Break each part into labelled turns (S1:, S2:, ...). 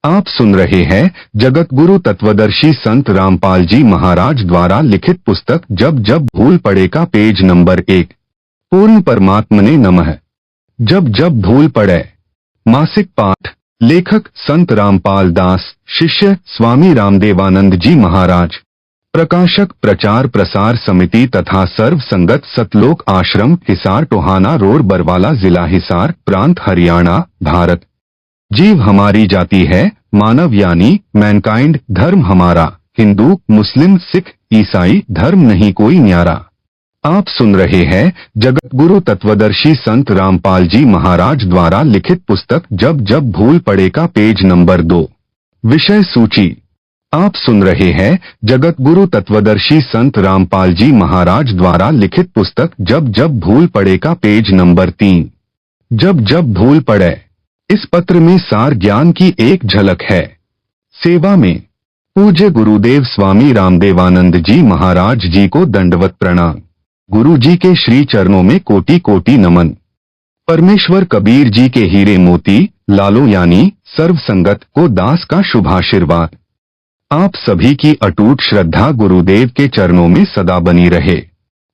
S1: आप सुन रहे हैं जगत गुरु तत्वदर्शी संत रामपाल जी महाराज द्वारा लिखित पुस्तक जब जब भूल पड़े का पेज नंबर 1। पूर्ण परमात्मने नमः। जब जब भूल पड़े। मासिक पाठ। लेखक संत रामपाल दास, शिष्य स्वामी रामदेवानंद जी महाराज। प्रकाशक प्रचार प्रसार समिति तथा सर्व संगत सतलोक आश्रम, हिसार टोहाना रोड, बरवाला जिला, हिसार प्रांत, हरियाणा, भारत। जीव हमारी जाति है, मानव यानी मैनकाइंड। धर्म हमारा हिंदू, मुस्लिम, सिख, ईसाई, धर्म नहीं कोई न्यारा। आप सुन रहे हैं जगत गुरु तत्वदर्शी संत रामपाल जी महाराज द्वारा लिखित पुस्तक जब जब भूल पड़े का पेज नंबर 2। विषय सूची। आप सुन रहे हैं जगत गुरु तत्वदर्शी संत रामपाल जी महाराज द्वारा लिखित पुस्तक जब जब भूल पड़े का पेज नंबर 3। जब जब भूल पड़े। इस पत्र में सार ज्ञान की एक झलक है। सेवा में पूज्य गुरुदेव स्वामी रामदेवानंद जी महाराज जी को दंडवत प्रणाम। गुरु जी के श्री चरणों में कोटि कोटि नमन। परमेश्वर कबीर जी के हीरे मोती लालो यानी सर्व संगत को दास का शुभाशीर्वाद। आप सभी की अटूट श्रद्धा गुरुदेव के चरणों में सदा बनी रहे।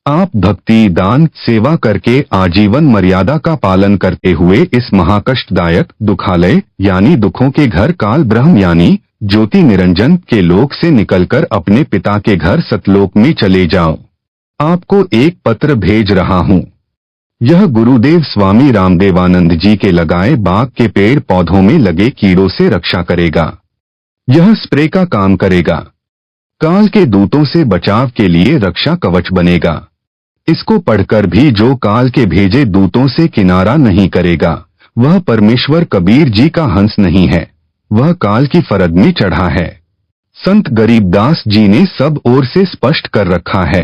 S1: आप भक्ति, दान, सेवा करके आजीवन मर्यादा का पालन करते हुए इस महाकष्टदायक दुखालय यानी दुखों के घर काल ब्रह्म यानी ज्योति निरंजन के लोक से निकलकर अपने पिता के घर सतलोक में चले जाओ। आपको एक पत्र भेज रहा हूँ। यह गुरुदेव स्वामी रामदेवानंद जी के लगाए बाग के पेड़ पौधों में लगे कीड़ों से रक्षा करेगा। यह स्प्रे का काम करेगा। काल के दूतों से बचाव के लिए रक्षा कवच बनेगा। इसको पढ़कर भी जो काल के भेजे दूतों से किनारा नहीं करेगा, वह परमेश्वर कबीर जी का हंस नहीं है, वह काल की फरद में चढ़ा है। संत गरीबदास जी ने सब ओर से स्पष्ट कर रखा है।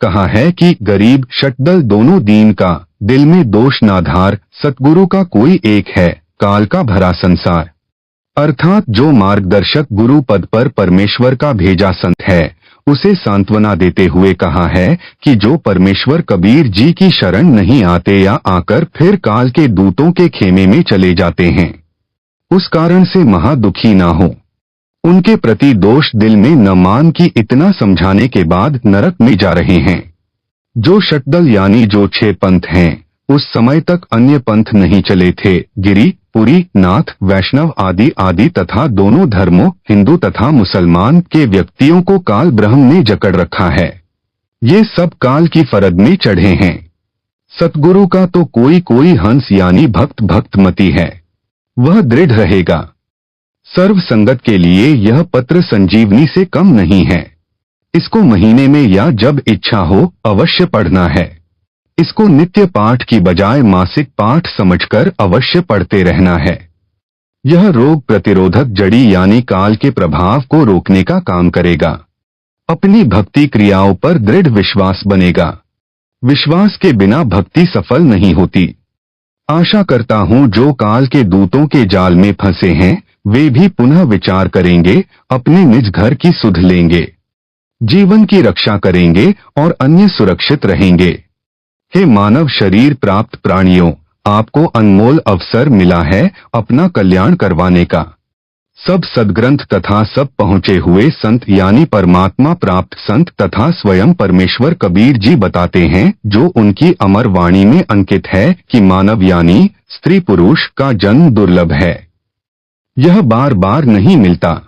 S1: कहा है कि गरीब शटदल दोनों दीन का, दिल में दोष नाधार, सतगुरु का कोई एक है, काल का भरा संसार। अर्थात जो मार्गदर्शक गुरु पद पर परमेश्वर का भेजा संत है, उसे सांत्वना देते हुए कहा है कि जो परमेश्वर कबीर जी की शरण नहीं आते या आकर फिर काल के दूतों के खेमे में चले जाते हैं, उस कारण से महादुखी ना हो। उनके प्रति दोष दिल में न मान की इतना समझाने के बाद नरक में जा रहे हैं। जो शटदल यानी जो 6 पंथ हैं, उस समय तक अन्य पंथ नहीं चले थे। गिरी, पुरी, नाथ, वैष्णव आदि आदि तथा दोनों धर्मों हिंदू तथा मुसलमान के व्यक्तियों को काल ब्रह्म ने जकड़ रखा है। ये सब काल की फरद में चढ़े हैं। सतगुरु का तो कोई कोई हंस यानी भक्त भक्तमती है, वह दृढ़ रहेगा। सर्व संगत के लिए यह पत्र संजीवनी से कम नहीं है। इसको महीने में या जब इच्छा हो अवश्य पढ़ना है। इसको नित्य पाठ की बजाय मासिक पाठ समझकर अवश्य पढ़ते रहना है। यह रोग प्रतिरोधक जड़ी यानी काल के प्रभाव को रोकने का काम करेगा। अपनी भक्ति क्रियाओं पर दृढ़ विश्वास बनेगा। विश्वास के बिना भक्ति सफल नहीं होती। आशा करता हूँ जो काल के दूतों के जाल में फंसे हैं, वे भी पुनः विचार करेंगे, अपने निज घर की सुध लेंगे, जीवन की रक्षा करेंगे और अन्य सुरक्षित रहेंगे। हे मानव शरीर प्राप्त प्राणियों, आपको अनमोल अवसर मिला है अपना कल्याण करवाने का। सब सद्ग्रंथ तथा सब पहुँचे हुए संत यानी परमात्मा प्राप्त संत तथा स्वयं परमेश्वर कबीर जी बताते हैं, जो उनकी अमर वाणी में अंकित है कि मानव यानी स्त्री पुरुष का जन्म दुर्लभ है। यह बार बार नहीं मिलता।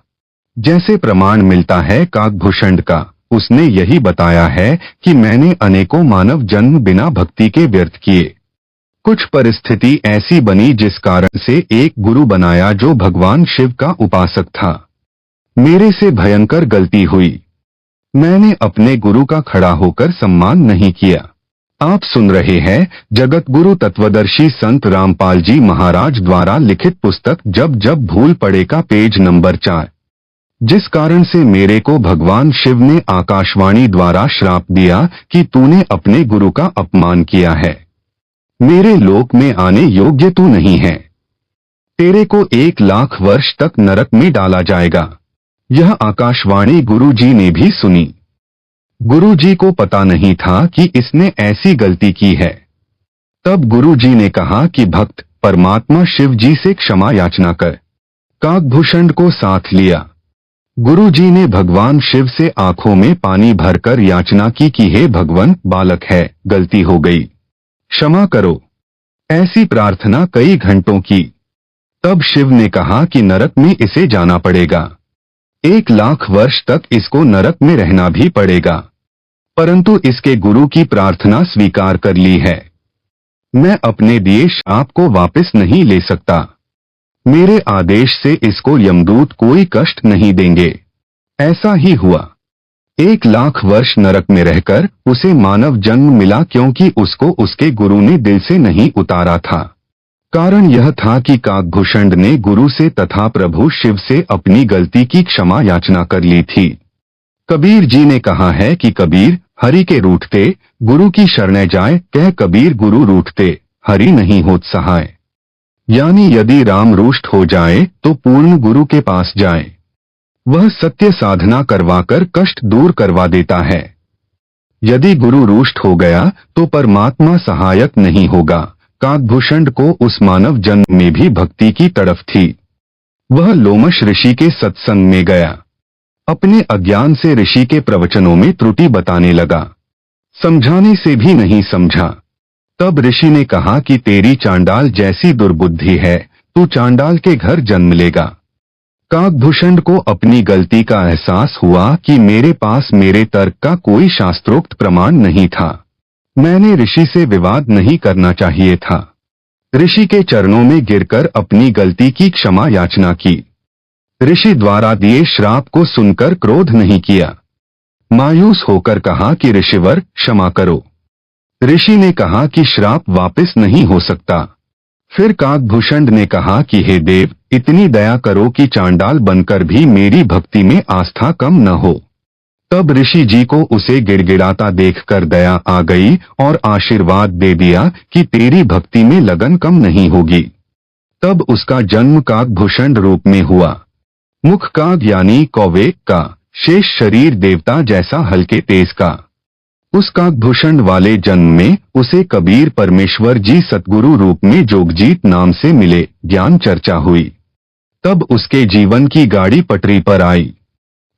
S1: जैसे प्रमाण मिलता है काकभूषण का, उसने यही बताया है कि मैंने अनेकों मानव जन्म बिना भक्ति के व्यर्थ किए। कुछ परिस्थिति ऐसी बनी जिस कारण से एक गुरु बनाया जो भगवान शिव का उपासक था। मेरे से भयंकर गलती हुई। मैंने अपने गुरु का खड़ा होकर सम्मान नहीं किया। आप सुन रहे हैं जगत गुरु तत्वदर्शी संत रामपाल जी महाराज द्वारा लिखित पुस्तक जब जब भूल पड़े का पेज नंबर 4। जिस कारण से मेरे को भगवान शिव ने आकाशवाणी द्वारा श्राप दिया कि तूने अपने गुरु का अपमान किया है, मेरे लोक में आने योग्य तू नहीं है, तेरे को 1 लाख वर्ष तक नरक में डाला जाएगा। यह आकाशवाणी गुरु जी ने भी सुनी। गुरु जी को पता नहीं था कि इसने ऐसी गलती की है। तब गुरु जी ने कहा कि भक्त परमात्मा शिव जी से क्षमा याचना कर। काकभूषण को साथ लिया। गुरुजी ने भगवान शिव से आंखों में पानी भरकर याचना की कि हे भगवान, बालक है, गलती हो गई, क्षमा करो। ऐसी प्रार्थना कई घंटों की। तब शिव ने कहा कि नरक में इसे जाना पड़ेगा। 1,00,000 वर्ष तक इसको नरक में रहना भी पड़ेगा, परंतु इसके गुरु की प्रार्थना स्वीकार कर ली है। मैं अपने दिए श्राप को वापस नहीं ले सकता। मेरे आदेश से इसको यमदूत कोई कष्ट नहीं देंगे। ऐसा ही हुआ। 1,00,000 वर्ष नरक में रहकर उसे मानव जन्म मिला, क्योंकि उसको उसके गुरु ने दिल से नहीं उतारा था। कारण यह था कि काकभूषण ने गुरु से तथा प्रभु शिव से अपनी गलती की क्षमा याचना कर ली थी। कबीर जी ने कहा है कि कबीर हरि के रूठते गुरु की शरण जाए, कह कबीर गुरु रूठते हरि नहीं होत सहाय। यानी यदि राम रुष्ट हो जाए तो पूर्ण गुरु के पास जाए, वह सत्य साधना करवाकर कष्ट दूर करवा देता है। यदि गुरु रुष्ट हो गया तो परमात्मा सहायक नहीं होगा। काकभूषण को उस मानव जन्म में भी भक्ति की तड़फ थी। वह लोमश ऋषि के सत्संग में गया। अपने अज्ञान से ऋषि के प्रवचनों में त्रुटि बताने लगा। समझाने से भी नहीं समझा। तब ऋषि ने कहा कि तेरी चांडाल जैसी दुर्बुद्धि है, तू चांडाल के घर जन्म लेगा। काकभूषण को अपनी गलती का एहसास हुआ कि मेरे पास मेरे तर्क का कोई शास्त्रोक्त प्रमाण नहीं था। मैंने ऋषि से विवाद नहीं करना चाहिए था। ऋषि के चरणों में गिरकर अपनी गलती की क्षमा याचना की। ऋषि द्वारा दिए श्राप को सुनकर क्रोध नहीं किया। मायूस होकर कहा कि ऋषिवर क्षमा करो। ऋषि ने कहा कि श्राप वापस नहीं हो सकता। फिर काकभूषण ने कहा कि हे देव, इतनी दया करो कि चांडाल बनकर भी मेरी भक्ति में आस्था कम न हो। तब ऋषि जी को उसे गिड़गिड़ाता देखकर दया आ गई और आशीर्वाद दे दिया कि तेरी भक्ति में लगन कम नहीं होगी। तब उसका जन्म काकभूषण रूप में हुआ। मुख काग यानी कौवे का, शेष शरीर देवता जैसा हल्के तेज का। उस काकभूषण वाले जन्म में उसे कबीर परमेश्वर जी सतगुरु रूप में जोगजीत नाम से मिले। ज्ञान चर्चा हुई। तब उसके जीवन की गाड़ी पटरी पर आई।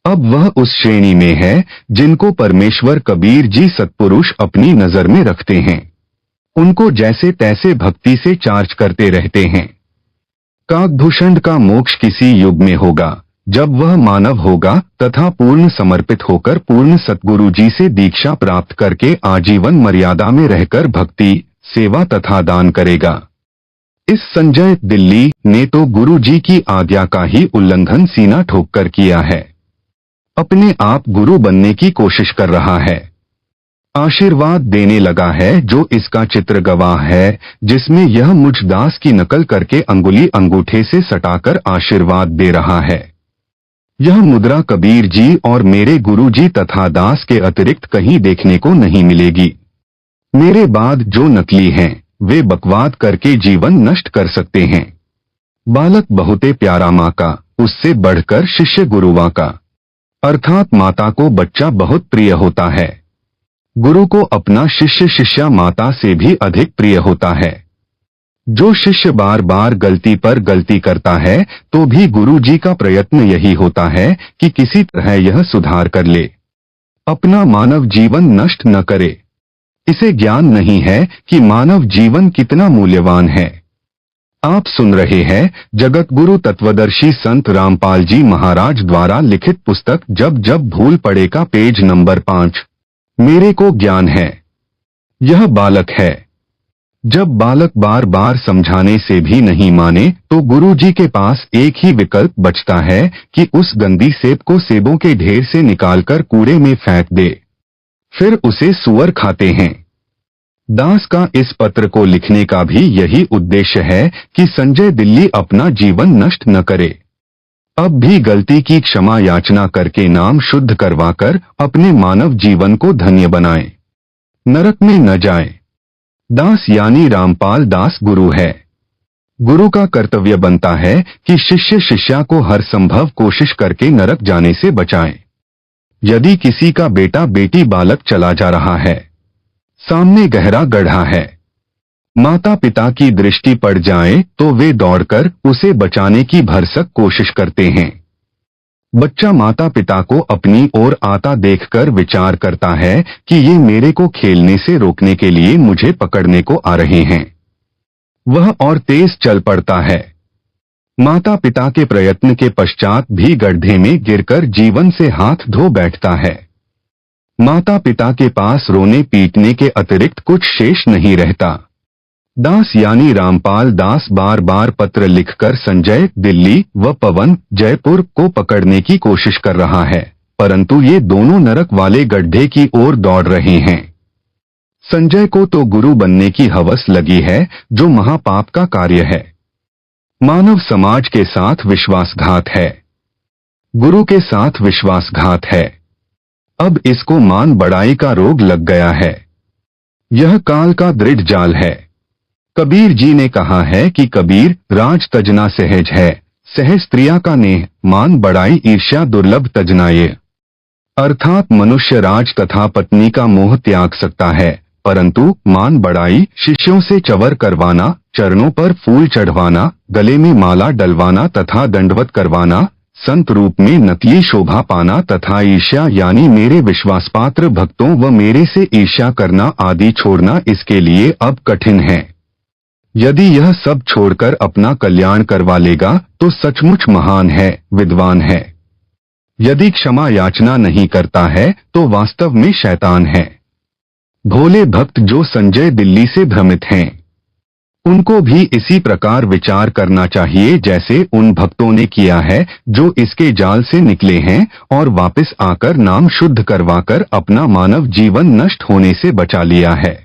S1: अब वह उस श्रेणी में है जिनको परमेश्वर कबीर जी सत्पुरुष अपनी नजर में रखते हैं। उनको जैसे तैसे भक्ति से चार्ज करते रहते हैं। काकभूषण का मोक्ष किसी युग में होगा, जब वह मानव होगा तथा पूर्ण समर्पित होकर पूर्ण सतगुरु जी से दीक्षा प्राप्त करके आजीवन मर्यादा में रहकर भक्ति, सेवा तथा दान करेगा। इस संजय दिल्ली ने तो गुरु जी की आज्ञा का ही उल्लंघन सीना ठोककर किया है। अपने आप गुरु बनने की कोशिश कर रहा है। आशीर्वाद देने लगा है जो इसका चित्र गवाह है, जिसमें यह मुझ दास की नकल करके अंगुली अंगूठे से सटाकर आशीर्वाद दे रहा है। यह मुद्रा कबीर जी और मेरे गुरु जी तथा दास के अतिरिक्त कहीं देखने को नहीं मिलेगी। मेरे बाद जो नकली हैं, वे बकवाद करके जीवन नष्ट कर सकते हैं। बालक बहुते प्यारा माँ का, उससे बढ़कर शिष्य गुरुवा का। अर्थात माता को बच्चा बहुत प्रिय होता है। गुरु को अपना शिष्य शिष्या माता से भी अधिक प्रिय होता है। जो शिष्य बार बार गलती पर गलती करता है तो भी गुरु जी का प्रयत्न यही होता है कि किसी तरह यह सुधार कर ले, अपना मानव जीवन नष्ट न करे। इसे ज्ञान नहीं है कि मानव जीवन कितना मूल्यवान है। आप सुन रहे हैं जगत गुरु तत्वदर्शी संत रामपाल जी महाराज द्वारा लिखित पुस्तक जब जब भूल पड़े का पेज नंबर 5। मेरे को ज्ञान है, यह बालक है। जब बालक बार बार समझाने से भी नहीं माने तो गुरु जी के पास एक ही विकल्प बचता है कि उस गंदी सेब को सेबों के ढेर से निकालकर कूड़े में फेंक दे। फिर उसे सुअर खाते हैं। दास का इस पत्र को लिखने का भी यही उद्देश्य है कि संजय दिल्ली अपना जीवन नष्ट न करे। अब भी गलती की क्षमा याचना करके नाम शुद्ध करवाकर अपने मानव जीवन को धन्य बनाए, नरक में न जाए। दास यानी रामपाल दास गुरु है। गुरु का कर्तव्य बनता है कि शिष्य शिष्या को हर संभव कोशिश करके नरक जाने से बचाए। यदि किसी का बेटा बेटी बालक चला जा रहा है, सामने गहरा गड्ढा है, माता पिता की दृष्टि पड़ जाए तो वे दौड़कर उसे बचाने की भरसक कोशिश करते हैं। बच्चा माता पिता को अपनी ओर आता देखकर विचार करता है कि ये मेरे को खेलने से रोकने के लिए मुझे पकड़ने को आ रहे हैं। वह और तेज चल पड़ता है। माता पिता के प्रयत्न के पश्चात भी गड्ढे में गिरकर जीवन से हाथ धो बैठता है। माता पिता के पास रोने पीटने के अतिरिक्त कुछ शेष नहीं रहता। दास यानी रामपाल दास बार बार पत्र लिखकर संजय दिल्ली व पवन जयपुर को पकड़ने की कोशिश कर रहा है, परंतु ये दोनों नरक वाले गड्ढे की ओर दौड़ रहे हैं। संजय को तो गुरु बनने की हवस लगी है, जो महापाप का कार्य है। मानव समाज के साथ विश्वासघात है, गुरु के साथ विश्वासघात है। अब इसको मान बढ़ाई का रोग लग गया है। यह काल का दृढ़ जाल है। कबीर जी ने कहा है कि कबीर राज तजना सहज है, सहज स्त्रिया का नेह, मान बढ़ाई ईर्ष्या दुर्लभ तजना ये। अर्थात मनुष्य राज तथा पत्नी का मोह त्याग सकता है, परंतु मान बढ़ाई शिष्यों से चवर करवाना, चरणों पर फूल चढ़वाना, गले में माला डलवाना तथा दंडवत करवाना, संत रूप में नतीय शोभा पाना तथा ईर्ष्या यानी मेरे विश्वासपात्र भक्तों व मेरे से ईर्ष्या करना आदि छोड़ना इसके लिए अब कठिन है। यदि यह सब छोड़कर अपना कल्याण करवा लेगा तो सचमुच महान है, विद्वान है। यदि क्षमा याचना नहीं करता है तो वास्तव में शैतान है। भोले भक्त जो संजय दिल्ली से भ्रमित हैं, उनको भी इसी प्रकार विचार करना चाहिए जैसे उन भक्तों ने किया है जो इसके जाल से निकले हैं और वापस आकर नाम शुद्ध करवाकर अपना मानव जीवन नष्ट होने से बचा लिया है।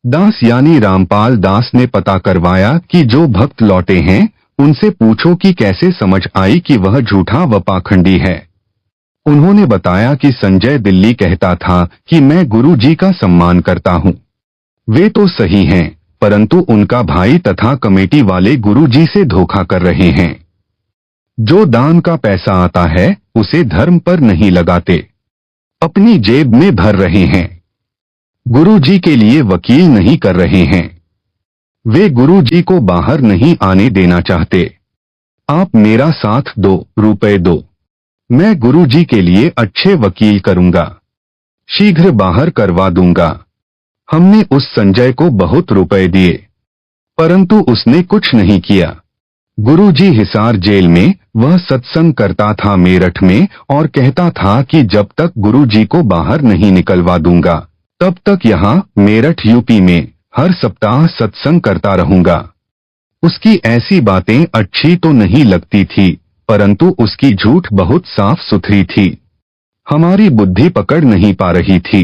S1: दास यानी रामपाल दास ने पता करवाया कि जो भक्त लौटे हैं उनसे पूछो कि कैसे समझ आई कि वह झूठा व पाखंडी है। उन्होंने बताया कि संजय दिल्ली कहता था कि मैं गुरु जी का सम्मान करता हूँ। वे तो सही हैं, परंतु उनका भाई तथा कमेटी वाले गुरु जी से धोखा कर रहे हैं। जो दान का पैसा आता है उसे धर्म पर नहीं लगाते, अपनी जेब में भर रहे हैं। गुरु जी के लिए वकील नहीं कर रहे हैं। वे गुरु जी को बाहर नहीं आने देना चाहते। आप मेरा साथ दो, रुपए दो, मैं गुरु जी के लिए अच्छे वकील करूंगा, शीघ्र बाहर करवा दूंगा। हमने उस संजय को बहुत रुपए दिए, परंतु उसने कुछ नहीं किया। गुरु जी हिसार जेल में, वह सत्संग करता था मेरठ में और कहता था कि जब तक गुरु जी को बाहर नहीं निकलवा दूंगा तब तक यहाँ मेरठ यूपी में हर सप्ताह सत्संग करता रहूंगा। उसकी ऐसी बातें अच्छी तो नहीं लगती थी, परंतु उसकी झूठ बहुत साफ सुथरी थी। हमारी बुद्धि पकड़ नहीं पा रही थी।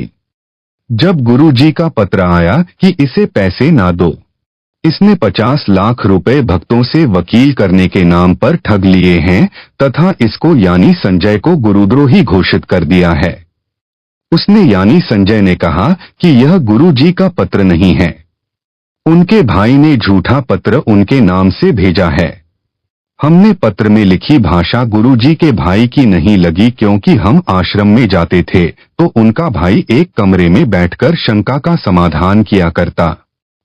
S1: जब गुरु जी का पत्र आया कि इसे पैसे ना दो, इसने 50 लाख रुपए भक्तों से वकील करने के नाम पर ठग लिए हैं तथा इसको यानी संजय को गुरुद्रोही घोषित कर दिया है। उसने यानी संजय ने कहा कि यह गुरु जी का पत्र नहीं है, उनके भाई ने झूठा पत्र उनके नाम से भेजा है। हमने पत्र में लिखी भाषा गुरु जी के भाई की नहीं लगी, क्योंकि हम आश्रम में जाते थे तो उनका भाई एक कमरे में बैठकर शंका का समाधान किया करता।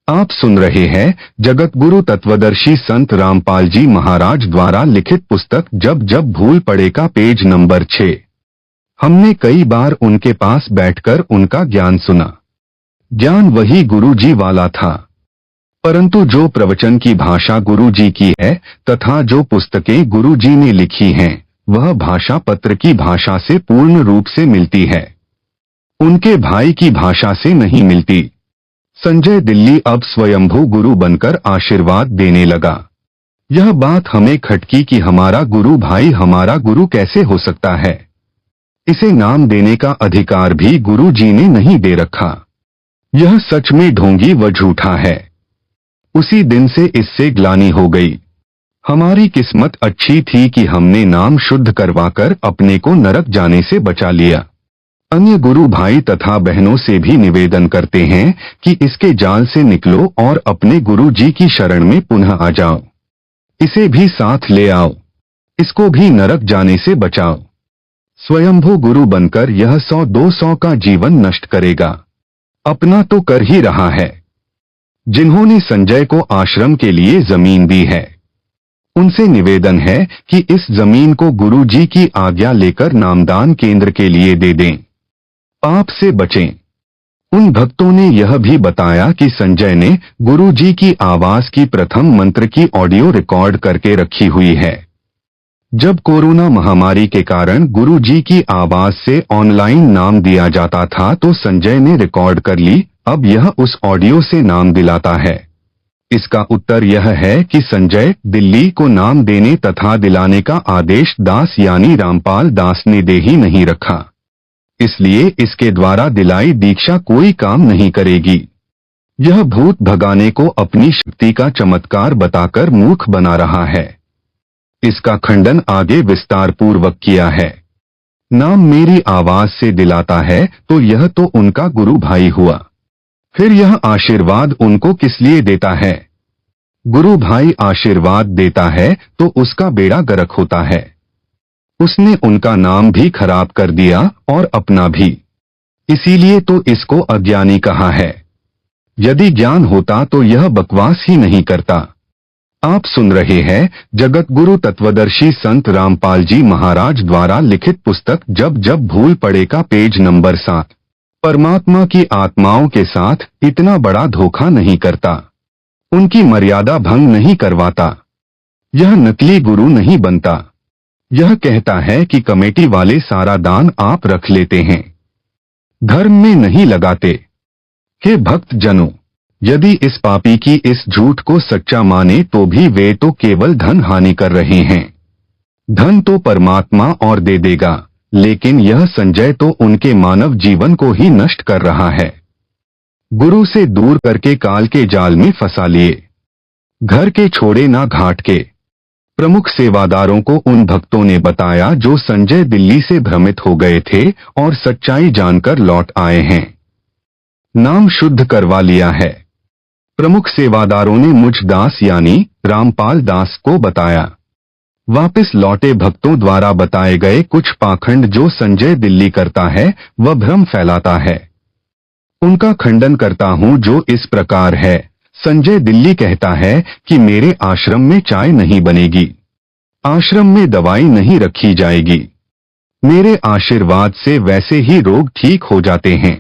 S1: आप सुन रहे हैं जगतगुरु तत्वदर्शी संत रामपाल जी महाराज द्वारा लिखित पुस्तक जब जब भूल पड़े का पेज नंबर 6। हमने कई बार उनके पास बैठकर उनका ज्ञान सुना। ज्ञान वही गुरु जी वाला था, परंतु जो प्रवचन की भाषा गुरु जी की है तथा जो पुस्तकें गुरु जी ने लिखी हैं वह भाषा पत्र की भाषा से पूर्ण रूप से मिलती है, उनके भाई की भाषा से नहीं मिलती। संजय दिल्ली अब स्वयंभू गुरु बनकर आशीर्वाद देने लगा। यह बात हमें खटकी कि हमारा गुरु भाई हमारा गुरु कैसे हो सकता है। इसे नाम देने का अधिकार भी गुरु जी ने नहीं दे रखा। यह सच में ढोंगी व झूठा है। उसी दिन से इससे ग्लानि हो गई। हमारी किस्मत अच्छी थी कि हमने नाम शुद्ध करवाकर अपने को नरक जाने से बचा लिया। अन्य गुरु भाई तथा बहनों से भी निवेदन करते हैं कि इसके जाल से निकलो और अपने गुरु जी की शरण में पुनः आ जाओ। इसे भी साथ ले आओ, इसको भी नरक जाने से बचाओ। स्वयंभू गुरु बनकर यह 100-200 का जीवन नष्ट करेगा। अपना तो कर ही रहा है। जिन्होंने संजय को आश्रम के लिए जमीन दी है। उनसे निवेदन है कि इस जमीन को गुरुजी की आज्ञा लेकर नामदान केंद्र के लिए दे दें, पाप से बचें। उन भक्तों ने यह भी बताया कि संजय ने गुरुजी की आवाज की प्रथम मंत्र की ऑडियो रिकॉर्ड करके रखी हुई है। जब कोरोना महामारी के कारण गुरुजी की आवाज से ऑनलाइन नाम दिया जाता था तो संजय ने रिकॉर्ड कर ली, अब यह उस ऑडियो से नाम दिलाता है। इसका उत्तर यह है कि संजय दिल्ली को नाम देने तथा दिलाने का आदेश दास यानी रामपाल दास ने दे ही नहीं रखा, इसलिए इसके द्वारा दिलाई दीक्षा कोई काम नहीं करेगी। यह भूत भगाने को अपनी शक्ति का चमत्कार बताकर मूर्ख बना रहा है। इसका खंडन आगे विस्तार पूर्वक किया है। नाम मेरी आवाज से दिलाता है तो यह तो उनका गुरु भाई हुआ, फिर यह आशीर्वाद उनको किस लिए देता है? गुरु भाई आशीर्वाद देता है तो उसका बेड़ा गर्क होता है। उसने उनका नाम भी खराब कर दिया और अपना भी, इसीलिए तो इसको अज्ञानी कहा है। यदि ज्ञान होता तो यह बकवास ही नहीं करता। आप सुन रहे हैं जगत गुरु तत्वदर्शी संत रामपाल जी महाराज द्वारा लिखित पुस्तक जब जब भूल पड़े का पेज नंबर 7। परमात्मा की आत्माओं के साथ इतना बड़ा धोखा नहीं करता, उनकी मर्यादा भंग नहीं करवाता। यह नकली गुरु नहीं बनता। यह कहता है कि कमेटी वाले सारा दान आप रख लेते हैं, धर्म में नहीं लगाते। हे भक्त जनों, यदि इस पापी की इस झूठ को सच्चा माने तो भी वे तो केवल धन हानि कर रहे हैं। धन तो परमात्मा और दे देगा, लेकिन यह संजय तो उनके मानव जीवन को ही नष्ट कर रहा है। गुरु से दूर करके काल के जाल में फंसा लिए, घर के छोड़े ना घाट के। प्रमुख सेवादारों को उन भक्तों ने बताया जो संजय दिल्ली से भ्रमित हो गए थे और सच्चाई जानकर लौट आए हैं। नाम शुद्ध करवा लिया है। प्रमुख सेवादारों ने मुझ दास यानी रामपाल दास को बताया। वापस लौटे भक्तों द्वारा बताए गए कुछ पाखंड जो संजय दिल्ली करता है वह भ्रम फैलाता है, उनका खंडन करता हूं जो इस प्रकार है। संजय दिल्ली कहता है कि मेरे आश्रम में चाय नहीं बनेगी, आश्रम में दवाई नहीं रखी जाएगी, मेरे आशीर्वाद से वैसे ही रोग ठीक हो जाते हैं।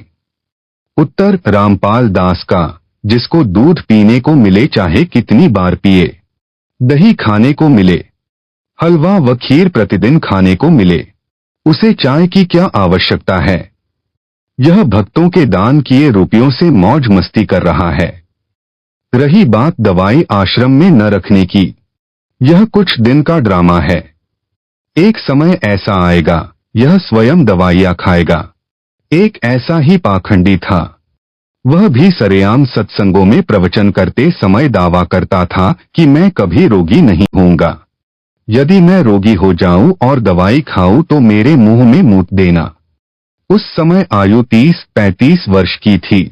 S1: उत्तर रामपाल दास का, जिसको दूध पीने को मिले चाहे कितनी बार पिए, दही खाने को मिले, हलवा व खीर प्रतिदिन खाने को मिले, उसे चाय की क्या आवश्यकता है? यह भक्तों के दान किए रुपयों से मौज मस्ती कर रहा है। रही बात दवाई आश्रम में न रखने की, यह कुछ दिन का ड्रामा है। एक समय ऐसा आएगा यह स्वयं दवाइयां खाएगा। एक ऐसा ही पाखंडी था, वह भी सरेआम सत्संगों में प्रवचन करते समय दावा करता था कि मैं कभी रोगी नहीं होऊंगा। यदि मैं रोगी हो जाऊं और दवाई खाऊं तो मेरे मुंह में मूत देना। उस समय आयु 30-35 वर्ष की थी।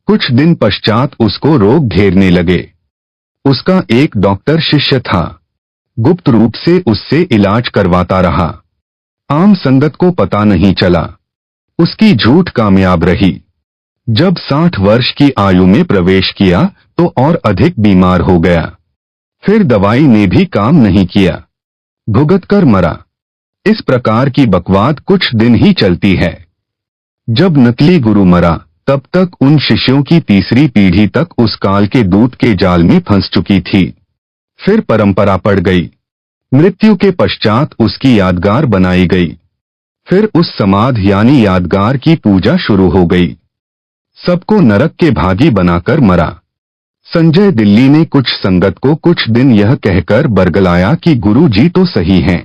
S1: कुछ दिन पश्चात उसको रोग घेरने लगे। उसका एक डॉक्टर शिष्य था, गुप्त रूप से उससे इलाज करवाता रहा। आम संगत को पता नहीं चला, उसकी झूठ कामयाब रही। जब 60 वर्ष की आयु में प्रवेश किया तो और अधिक बीमार हो गया। फिर दवाई ने भी काम नहीं किया, भुगत कर मरा। इस प्रकार की बकवाद कुछ दिन ही चलती है। जब नकली गुरु मरा तब तक उन शिष्यों की तीसरी पीढ़ी तक उस काल के दूत के जाल में फंस चुकी थी। फिर परंपरा पड़ गई। मृत्यु के पश्चात उसकी यादगार बनाई गई। फिर उस समाध यानी यादगार की पूजा शुरू हो गई। सबको नरक के भागी बनाकर मरा। संजय दिल्ली ने कुछ संगत को कुछ दिन यह कहकर बरगलाया कि गुरु जी तो सही हैं,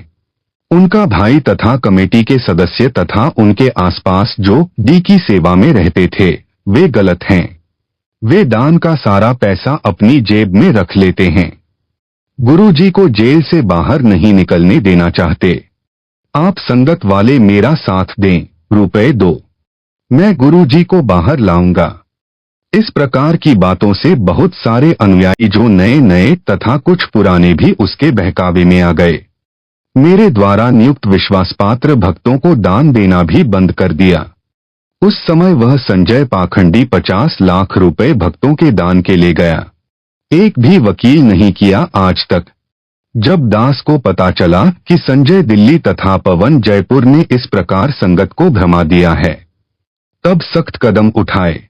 S1: उनका भाई तथा कमेटी के सदस्य तथा उनके आसपास जो डी की सेवा में रहते थे वे गलत हैं। वे दान का सारा पैसा अपनी जेब में रख लेते हैं। गुरुजी को जेल से बाहर नहीं निकलने देना चाहते। आप संगत वाले मेरा साथ दें, रुपए दो, मैं गुरुजी को बाहर लाऊंगा। इस प्रकार की बातों से बहुत सारे अनुयायी जो नए नए तथा कुछ पुराने भी उसके बहकावे में आ गए। मेरे द्वारा नियुक्त विश्वासपात्र भक्तों को दान देना भी बंद कर दिया। उस समय वह संजय पाखंडी 50 लाख रुपए भक्तों के दान के ले गया। एक भी वकील नहीं किया आज तक। जब दास को पता चला कि संजय दिल्ली तथा पवन जयपुर ने इस प्रकार संगत को भ्रमा दिया है, तब सख्त कदम उठाए,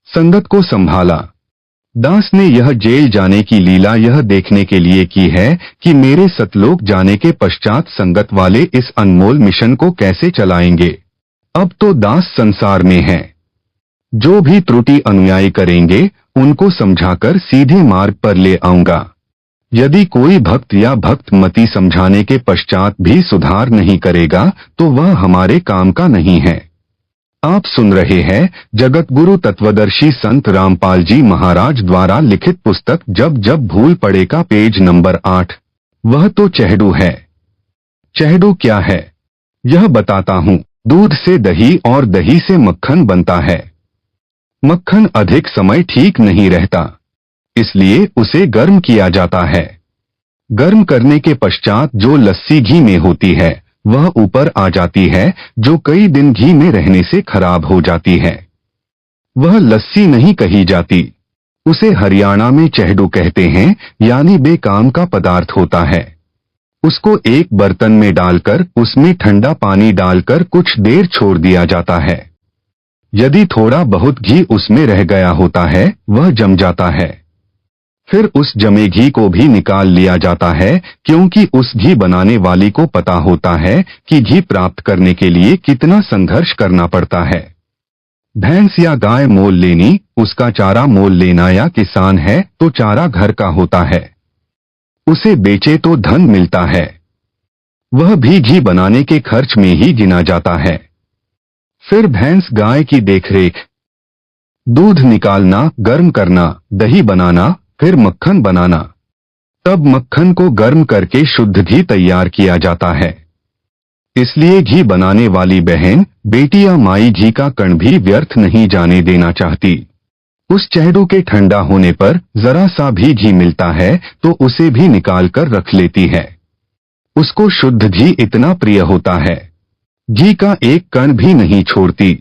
S1: संगत को संभाला। दास ने यह जेल जाने की लीला यह देखने के लिए की है कि मेरे सतलोक जाने के पश्चात संगत वाले इस अनमोल मिशन को कैसे चलाएंगे। अब तो दास संसार में है। जो भी त्रुटि अनुयायी करेंगे उनको समझाकर सीधे मार्ग पर ले आऊंगा। यदि कोई भक्त या भक्त मति समझाने के पश्चात भी सुधार नहीं करेगा तो वह हमारे काम का नहीं है। आप सुन रहे हैं जगतगुरु तत्वदर्शी संत रामपाल जी महाराज द्वारा लिखित पुस्तक जब जब भूल पड़े का पेज नंबर 8। वह तो चहडू है। चहडू क्या है यह बताता हूँ। दूध से दही और दही से मक्खन बनता है। मक्खन अधिक समय ठीक नहीं रहता, इसलिए उसे गर्म किया जाता है। गर्म करने के पश्चात जो लस्सी घी में होती है वह ऊपर आ जाती है, जो कई दिन घी में रहने से खराब हो जाती है। वह लस्सी नहीं कही जाती, उसे हरियाणा में चहडू कहते हैं, यानी बेकाम का पदार्थ होता है। उसको एक बर्तन में डालकर उसमें ठंडा पानी डालकर कुछ देर छोड़ दिया जाता है। यदि थोड़ा बहुत घी उसमें रह गया होता है वह जम जाता है। फिर उस जमे घी को भी निकाल लिया जाता है, क्योंकि उस घी बनाने वाली को पता होता है कि घी प्राप्त करने के लिए कितना संघर्ष करना पड़ता है। भैंस या गाय मोल लेनी, उसका चारा मोल लेना, या किसान है तो चारा घर का होता है, उसे बेचे तो धन मिलता है, वह भी घी बनाने के खर्च में ही गिना जाता है। फिर भैंस गाय की देखरेख, दूध निकालना, गर्म करना, दही बनाना, फिर मक्खन बनाना। तब मक्खन को गर्म करके शुद्ध घी तैयार किया जाता है। इसलिए घी बनाने वाली बहन, बेटी या माई घी का कण भी व्यर्थ नहीं जाने देना चाहती। उस चहडू के ठंडा होने पर जरा सा भी घी मिलता है तो उसे भी निकाल कर रख लेती है। उसको शुद्ध घी इतना प्रिय होता है, घी का एक कण भी नहीं छोड़ती।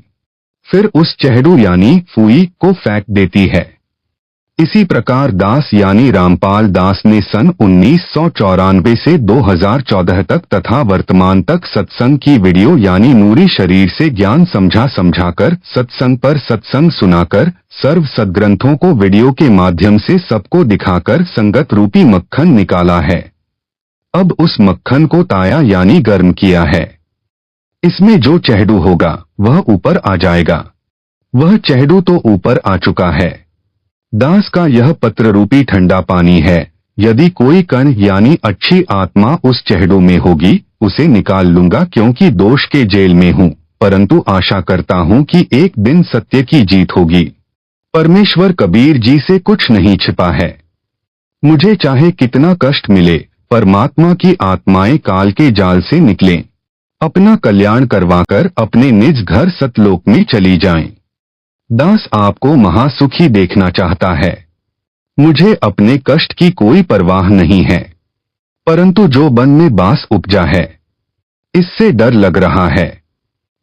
S1: फिर उस चहडू यानी फूई को फेंक देती है। इसी प्रकार दास यानी रामपाल दास ने सन 1994 से 2014 तक तथा वर्तमान तक सत्संग की वीडियो यानी नूरी शरीर से ज्ञान समझाकर सत्संग पर सत्संग सुनाकर सर्व सद्ग्रंथों को वीडियो के माध्यम से सबको दिखाकर संगत रूपी मक्खन निकाला है। अब उस मक्खन को ताया यानी गर्म किया है। इसमें जो चहडू होगा वह ऊपर आ जाएगा। वह चहडू तो ऊपर आ चुका है। दास का यह पत्र रूपी ठंडा पानी है। यदि कोई कण यानी अच्छी आत्मा उस चहडू में होगी उसे निकाल लूंगा, क्योंकि दोष के जेल में हूँ, परंतु आशा करता हूँ कि एक दिन सत्य की जीत होगी। परमेश्वर कबीर जी से कुछ नहीं छिपा है। मुझे चाहे कितना कष्ट मिले, परमात्मा की आत्माएं काल के जाल से निकलें, अपना कल्याण करवाकर अपने निज घर सतलोक में चली जाएं। दास आपको महासुखी देखना चाहता है। मुझे अपने कष्ट की कोई परवाह नहीं है, परंतु जो बन में बास उपजा है इससे डर लग रहा है।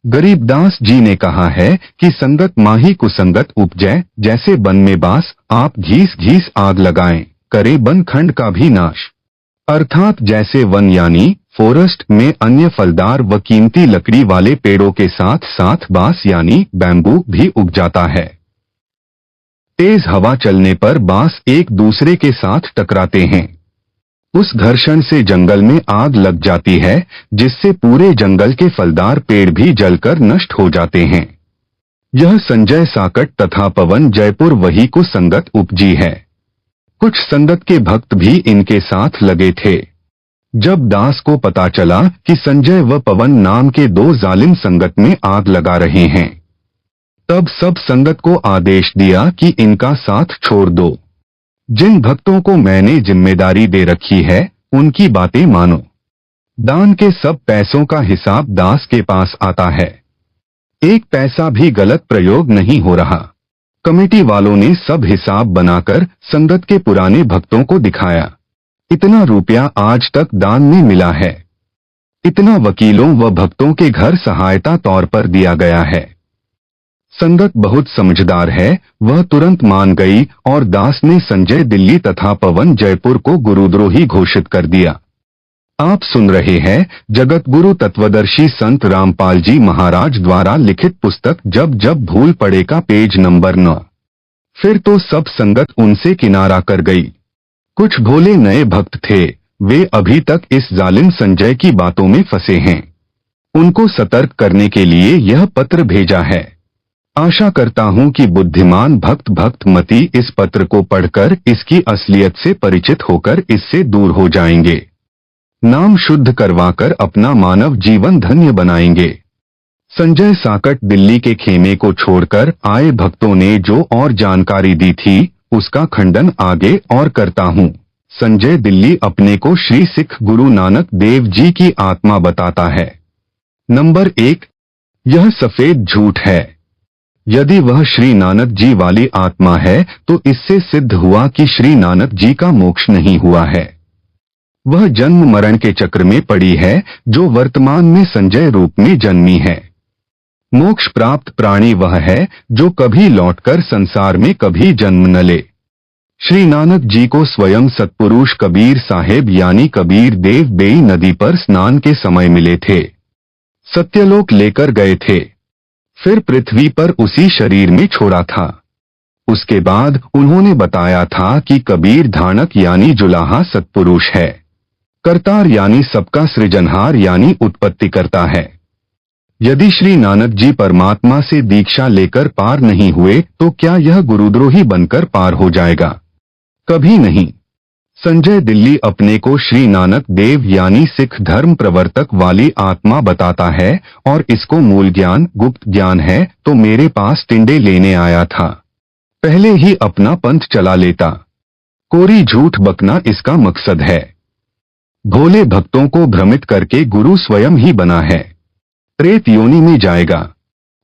S1: गरीबदास जी ने कहा है कि संगत माही कुसंगत उपजै, जैसे बन में बास आप घीस घीस आग लगाएं, करे बन खंड का भी नाश। अर्थात जैसे वन यानी फॉरेस्ट में अन्य फलदार व कीमती लकड़ी वाले पेड़ों के साथ साथ बांस यानी बैम्बू भी उग जाता है। तेज हवा चलने पर बांस एक दूसरे के साथ टकराते हैं। उस घर्षण से जंगल में आग लग जाती है, जिससे पूरे जंगल के फलदार पेड़ भी जलकर नष्ट हो जाते हैं। यह संजय साकट तथा पवन जयपुर वही को संगत उपजी है। कुछ संगत के भक्त भी इनके साथ लगे थे। जब दास को पता चला कि संजय व पवन नाम के दो जालिम संगत में आग लगा रहे हैं, तब सब संगत को आदेश दिया कि इनका साथ छोड़ दो। जिन भक्तों को मैंने जिम्मेदारी दे रखी है उनकी बातें मानो। दान के सब पैसों का हिसाब दास के पास आता है। एक पैसा भी गलत प्रयोग नहीं हो रहा। कमेटी वालों ने सब हिसाब बनाकर संगत के पुराने भक्तों को दिखाया। इतना रुपया आज तक दान में मिला है, इतना वकीलों व भक्तों के घर सहायता तौर पर दिया गया है। संगत बहुत समझदार है, वह तुरंत मान गई और दास ने संजय दिल्ली तथा पवन जयपुर को गुरुद्रोही घोषित कर दिया। आप सुन रहे हैं जगत गुरु तत्वदर्शी संत रामपाल जी महाराज द्वारा लिखित पुस्तक जब जब भूल पड़े का पेज नंबर 9। फिर तो सब संगत उनसे किनारा कर गई। कुछ भोले नए भक्त थे, वे अभी तक इस जालिम संजय की बातों में फंसे हैं। उनको सतर्क करने के लिए यह पत्र भेजा है। आशा करता हूं कि बुद्धिमान भक्त मती इस पत्र को पढ़कर इसकी असलियत से परिचित होकर इससे दूर हो जाएंगे। नाम शुद्ध करवाकर अपना मानव जीवन धन्य बनाएंगे। संजय साकट दिल्ली के खेमे को छोड़कर आए भक्तों ने जो और जानकारी दी थी उसका खंडन आगे और करता हूं। संजय दिल्ली अपने को श्री सिख गुरु नानक देव जी की आत्मा बताता है। नंबर 1, यह सफेद झूठ है। यदि वह श्री नानक जी वाली आत्मा है तो इससे सिद्ध हुआ कि श्री नानक जी का मोक्ष नहीं हुआ है। वह जन्म मरण के चक्र में पड़ी है जो वर्तमान में संजय रूप में जन्मी है। मोक्ष प्राप्त प्राणी वह है जो कभी लौटकर संसार में कभी जन्म न ले। श्री नानक जी को स्वयं सत्पुरुष कबीर साहेब यानी कबीर देव बेई नदी पर स्नान के समय मिले थे। सत्यलोक लेकर गए थे, फिर पृथ्वी पर उसी शरीर में छोड़ा था। उसके बाद उन्होंने बताया था कि कबीर धानक यानी जुलाहा सत्पुरुष है, करतार यानी सबका सृजनहार यानी उत्पत्ति करता है। यदि श्री नानक जी परमात्मा से दीक्षा लेकर पार नहीं हुए तो क्या यह गुरुद्रोही बनकर पार हो जाएगा? कभी नहीं। संजय दिल्ली अपने को श्री नानक देव यानी सिख धर्म प्रवर्तक वाली आत्मा बताता है और इसको मूल ज्ञान गुप्त ज्ञान है तो मेरे पास टिंडे लेने आया था। पहले ही अपना पंथ चला लेता। कोरी झूठ बकना इसका मकसद है। भोले भक्तों को भ्रमित करके गुरु स्वयं ही बना है। प्रेत योनि में जाएगा।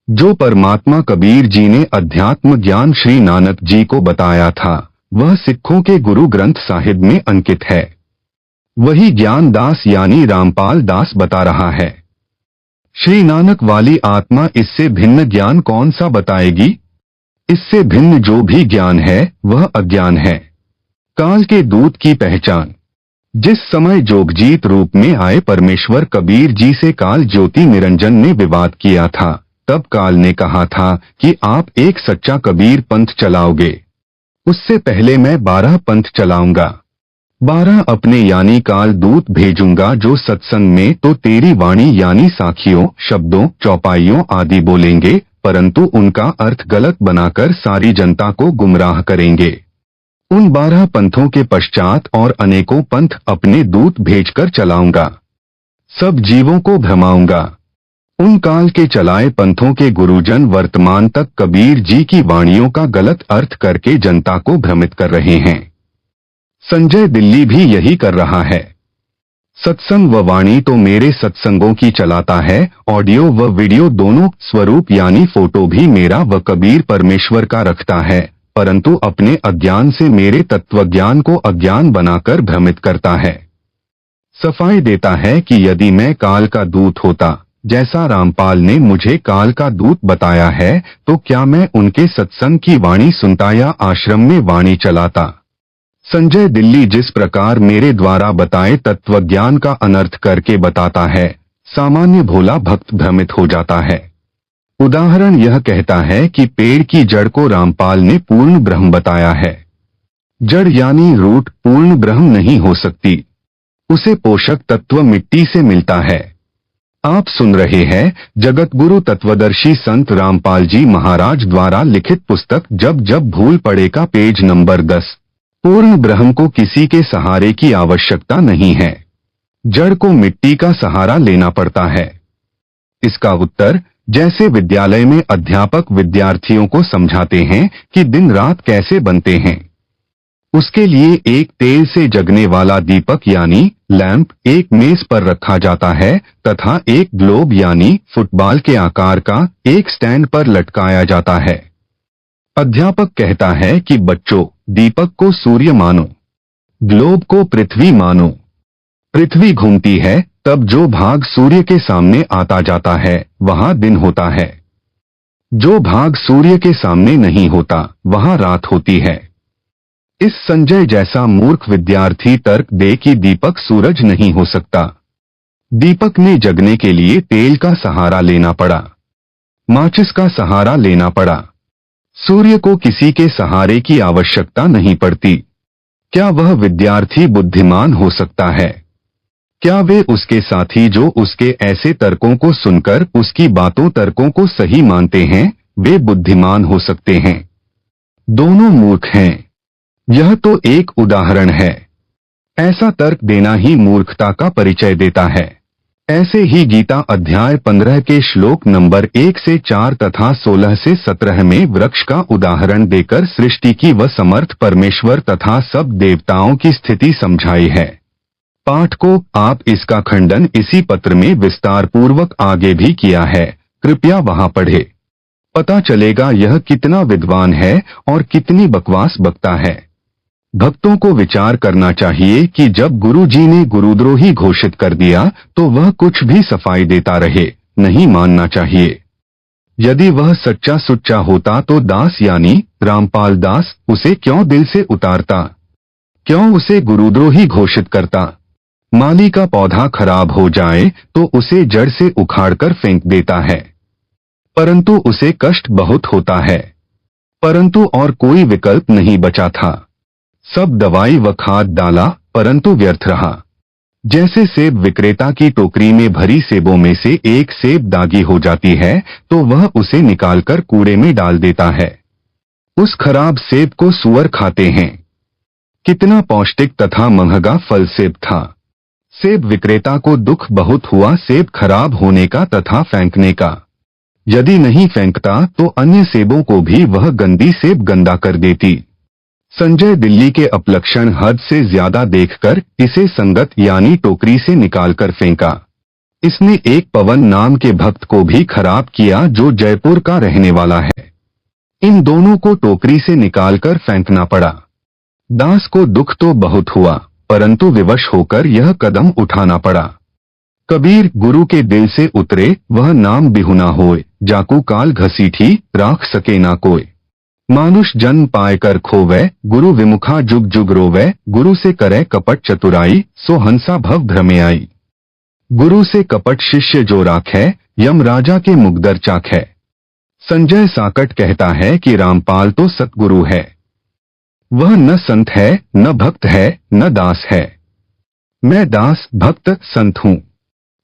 S1: जो परमात्मा कबीर जी ने अध्यात्म ज्ञान श्री नानक जी को बताया था वह सिखों के गुरु ग्रंथ साहिब में अंकित है। वही ज्ञान दास यानी रामपाल दास बता रहा है। श्री नानक वाली आत्मा इससे भिन्न ज्ञान कौन सा बताएगी? इससे भिन्न जो भी ज्ञान है वह अज्ञान है। काल के दूत की पहचान। जिस समय जोगजीत रूप में आए परमेश्वर कबीर जी से काल ज्योति निरंजन ने विवाद किया था, तब काल ने कहा था कि आप एक सच्चा कबीर पंथ चलाओगे, उससे पहले मैं 12 पंथ चलाऊंगा। 12 अपने यानी काल दूत भेजूंगा जो सत्संग में तो तेरी वाणी यानी साखियों शब्दों चौपाइयों आदि बोलेंगे, परंतु उनका अर्थ गलत बनाकर सारी जनता को गुमराह करेंगे। उन 12 पंथों के पश्चात और अनेकों पंथ अपने दूत भेजकर चलाऊंगा। सब जीवों को भ्रमाऊंगा। उन काल के चलाए पंथों के गुरुजन वर्तमान तक कबीर जी की वाणियों का गलत अर्थ करके जनता को भ्रमित कर रहे हैं। संजय दिल्ली भी यही कर रहा है। सत्संग व वाणी तो मेरे सत्संगों की चलाता है, ऑडियो व वीडियो दोनों स्वरूप यानी फोटो भी मेरा व कबीर परमेश्वर का रखता है, परंतु अपने अज्ञान से मेरे तत्वज्ञान को अज्ञान बनाकर भ्रमित करता है। सफाई देता है कि यदि मैं काल का दूत होता जैसा रामपाल ने मुझे काल का दूत बताया है तो क्या मैं उनके सत्संग की वाणी सुनता या आश्रम में वाणी चलाता? संजय दिल्ली जिस प्रकार मेरे द्वारा बताए तत्वज्ञान का अनर्थ करके बताता है, सामान्य भोला भक्त भ्रमित हो जाता है। उदाहरण यह कहता है कि पेड़ की जड़ को रामपाल ने पूर्ण ब्रह्म बताया है। जड़ यानी रूट पूर्ण ब्रह्म नहीं हो सकती, उसे पोषक तत्व मिट्टी से मिलता है। आप सुन रहे हैं जगत गुरु तत्वदर्शी संत रामपाल जी महाराज द्वारा लिखित पुस्तक जब जब भूल पड़े का पेज नंबर 10। पूर्ण ब्रह्म को किसी के सहारे की आवश्यकता नहीं है, जड़ को मिट्टी का सहारा लेना पड़ता है। इसका उत्तर जैसे विद्यालय में अध्यापक विद्यार्थियों को समझाते हैं कि दिन रात कैसे बनते हैं, उसके लिए एक तेल से जगने वाला दीपक यानी लैंप एक मेज पर रखा जाता है तथा एक ग्लोब यानी फुटबॉल के आकार का एक स्टैंड पर लटकाया जाता है। अध्यापक कहता है कि बच्चों, दीपक को सूर्य मानो, ग्लोब को पृथ्वी मानो। पृथ्वी घूमती है तब जो भाग सूर्य के सामने आता जाता है वहां दिन होता है। जो भाग सूर्य के सामने नहीं होता वहां रात होती है। इस संजय जैसा मूर्ख विद्यार्थी तर्क दे कि दीपक सूरज नहीं हो सकता। दीपक ने जगने के लिए तेल का सहारा लेना पड़ा, माचिस का सहारा लेना पड़ा। सूर्य को किसी के सहारे की आवश्यकता नहीं पड़ती। क्या वह विद्यार्थी बुद्धिमान हो सकता है? क्या वे उसके साथी जो उसके ऐसे तर्कों को सुनकर उसकी बातों तर्कों को सही मानते हैं, वे बुद्धिमान हो सकते हैं? दोनों मूर्ख हैं। यह तो एक उदाहरण है। ऐसा तर्क देना ही मूर्खता का परिचय देता है। ऐसे ही गीता अध्याय 15 के श्लोक नंबर 1 से 4 तथा 16 से 17 में वृक्ष का उदाहरण देकर सृष्टि की व समर्थ परमेश्वर तथा सब देवताओं की स्थिति समझाई है। पाठ को आप इसका खंडन इसी पत्र में विस्तार पूर्वक आगे भी किया है, कृपया वहां पढ़े। पता चलेगा यह कितना विद्वान है और कितनी बकवास बकता है। भक्तों को विचार करना चाहिए कि जब गुरु जी ने गुरुद्रोही घोषित कर दिया तो वह कुछ भी सफाई देता रहे, नहीं मानना चाहिए। यदि वह सच्चा सुच्चा होता तो दास यानी रामपाल दास उसे क्यों दिल से उतारता? क्यों उसे गुरुद्रोही घोषित करता? माली का पौधा खराब हो जाए तो उसे जड़ से उखाड़कर फेंक देता है, परंतु उसे कष्ट बहुत होता है। परंतु और कोई विकल्प नहीं बचा था। सब दवाई व खाद डाला परंतु व्यर्थ रहा। जैसे सेब विक्रेता की टोकरी में भरी सेबों में से एक सेब दागी हो जाती है तो वह उसे निकालकर कूड़े में डाल देता है। उस खराब सेब को सूअर खाते हैं। कितना पौष्टिक तथा महंगा फल सेब था। सेब विक्रेता को दुख बहुत हुआ सेब खराब होने का तथा फेंकने का। यदि नहीं फेंकता तो अन्य सेबों को भी वह गंदी सेब गंदा कर देती। संजय दिल्ली के अपलक्षण हद से ज्यादा देखकर इसे संगत यानी टोकरी से निकालकर फेंका। इसने एक पवन नाम के भक्त को भी खराब किया जो जयपुर का रहने वाला है। इन दोनों को टोकरी से निकालकर फेंकना पड़ा। दास को दुख तो बहुत हुआ परंतु विवश होकर यह कदम उठाना पड़ा। कबीर गुरु के दिल से उतरे वह नाम बिहुना होए, जाकू काल घसीठी राख सके ना कोय। मानुष जन्म पाए कर खोवे, गुरु विमुखा जुग जुग रोवे। गुरु से करे कपट चतुराई, सो हंसा भव भ्रमे आई। गुरु से कपट शिष्य जो राखे, यम राजा के मुगदर चाखे। संजय साकट कहता है कि रामपाल तो सतगुरु है। वह न संत है, न भक्त है, न दास है। मैं दास भक्त संत हूँ।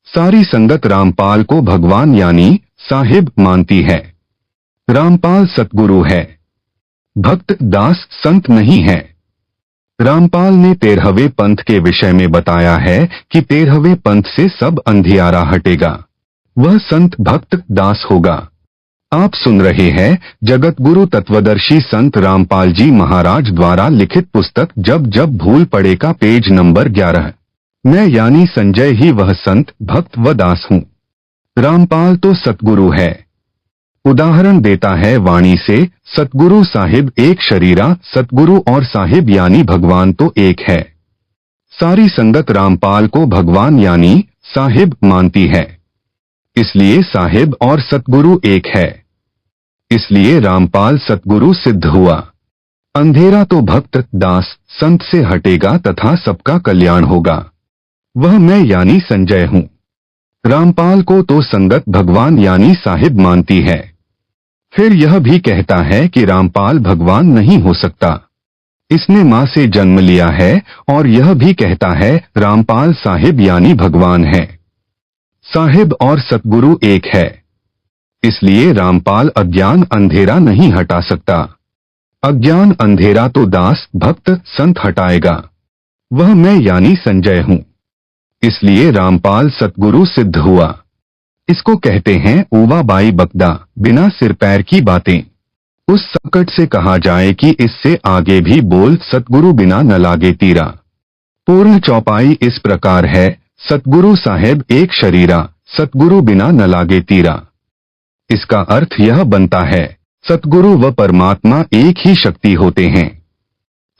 S1: सारी संगत रामपाल को भगवान यानी साहिब मानती है। रामपाल सतगुरु है, भक्त दास संत नहीं है। रामपाल ने 13वें पंथ के विषय में बताया है कि 13वें पंथ से सब अंधियारा हटेगा, वह संत भक्त दास होगा। आप सुन रहे हैं जगत गुरु तत्वदर्शी संत रामपाल जी महाराज द्वारा लिखित पुस्तक जब जब भूल पड़े का पेज नंबर 11। मैं यानी संजय ही वह संत भक्त व दास हूँ। रामपाल तो सतगुरु है। उदाहरण देता है वाणी से, सतगुरु साहिब एक शरीरा, सतगुरु और साहिब यानी भगवान तो एक है। सारी संगत रामपाल को भगवान यानी साहिब मानती है, इसलिए साहिब और सतगुरु एक है। इसलिए रामपाल सतगुरु सिद्ध हुआ। अंधेरा तो भक्त दास संत से हटेगा तथा सबका कल्याण होगा। वह मैं यानी संजय हूँ। रामपाल को तो संगत भगवान यानी साहिब मानती है। फिर यह भी कहता है कि रामपाल भगवान नहीं हो सकता, इसने मां से जन्म लिया है, और यह भी कहता है रामपाल साहिब यानी भगवान है। साहिब और सतगुरु एक है, इसलिए रामपाल अज्ञान अंधेरा नहीं हटा सकता। अज्ञान अंधेरा तो दास भक्त संत हटाएगा। वह मैं यानी संजय हूँ, इसलिए रामपाल सतगुरु सिद्ध हुआ। इसको कहते हैं ऊवा बाई बकदा, बिना सिर पैर की बातें। उस संकट से कहा जाए कि इससे आगे भी बोल, सतगुरु बिना न लागे तीरा। पूर्ण चौपाई इस प्रकार है, सतगुरु साहेब एक शरीरा, सतगुरु बिना न लागे तीरा। इसका अर्थ यह बनता है, सतगुरु व परमात्मा एक ही शक्ति होते हैं।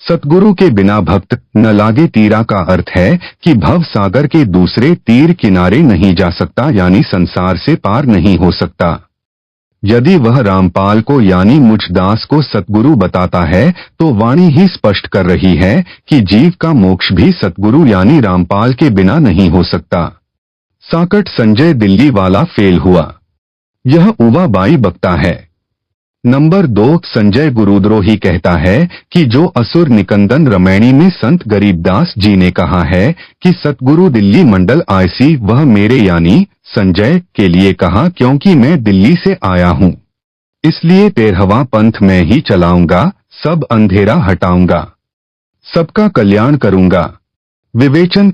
S1: सतगुरु के बिना भक्त न लागे तीरा का अर्थ है कि भव सागर के दूसरे तीर किनारे नहीं जा सकता, यानी संसार से पार नहीं हो सकता। यदि वह रामपाल को यानी मुझ दास को सतगुरु बताता है तो वाणी ही स्पष्ट कर रही है कि जीव का मोक्ष भी सतगुरु यानी रामपाल के बिना नहीं हो सकता। साकट संजय दिल्ली वाला फेल हुआ। यह उवा बाई बकता है। नंबर 2 संजय गुरुद्रोही कहता है कि जो असुर निकंदन रमैणी में संत गरीबदास जी ने कहा है कि सतगुरु दिल्ली मंडल आयसी, वह मेरे यानी संजय के लिए कहा, क्योंकि मैं दिल्ली से आया हूँ इसलिए 13वां पंथ मैं ही चलाऊंगा, सब अंधेरा हटाऊंगा, सबका कल्याण करूंगा। विवेचन।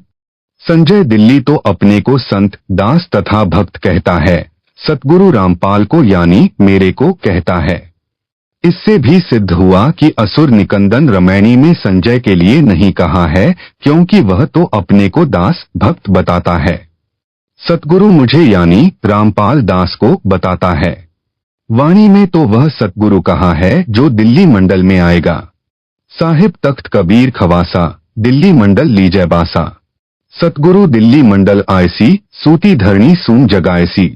S1: संजय दिल्ली तो अपने को संत दास तथा भक्त कहता है, सतगुरु रामपाल को यानी मेरे को कहता है। इससे भी सिद्ध हुआ कि असुर निकंदन रमैणी में संजय के लिए नहीं कहा है, क्योंकि वह तो अपने को दास भक्त बताता है। सतगुरु मुझे यानी रामपाल दास को बताता है। वाणी में तो वह सतगुरु कहा है जो दिल्ली मंडल में आएगा। साहिब तख्त कबीर खवासा, दिल्ली मंडल लीजै बासा, सतगुरु दिल्ली मंडल आयसी, सूती धरणी सून जगायसी।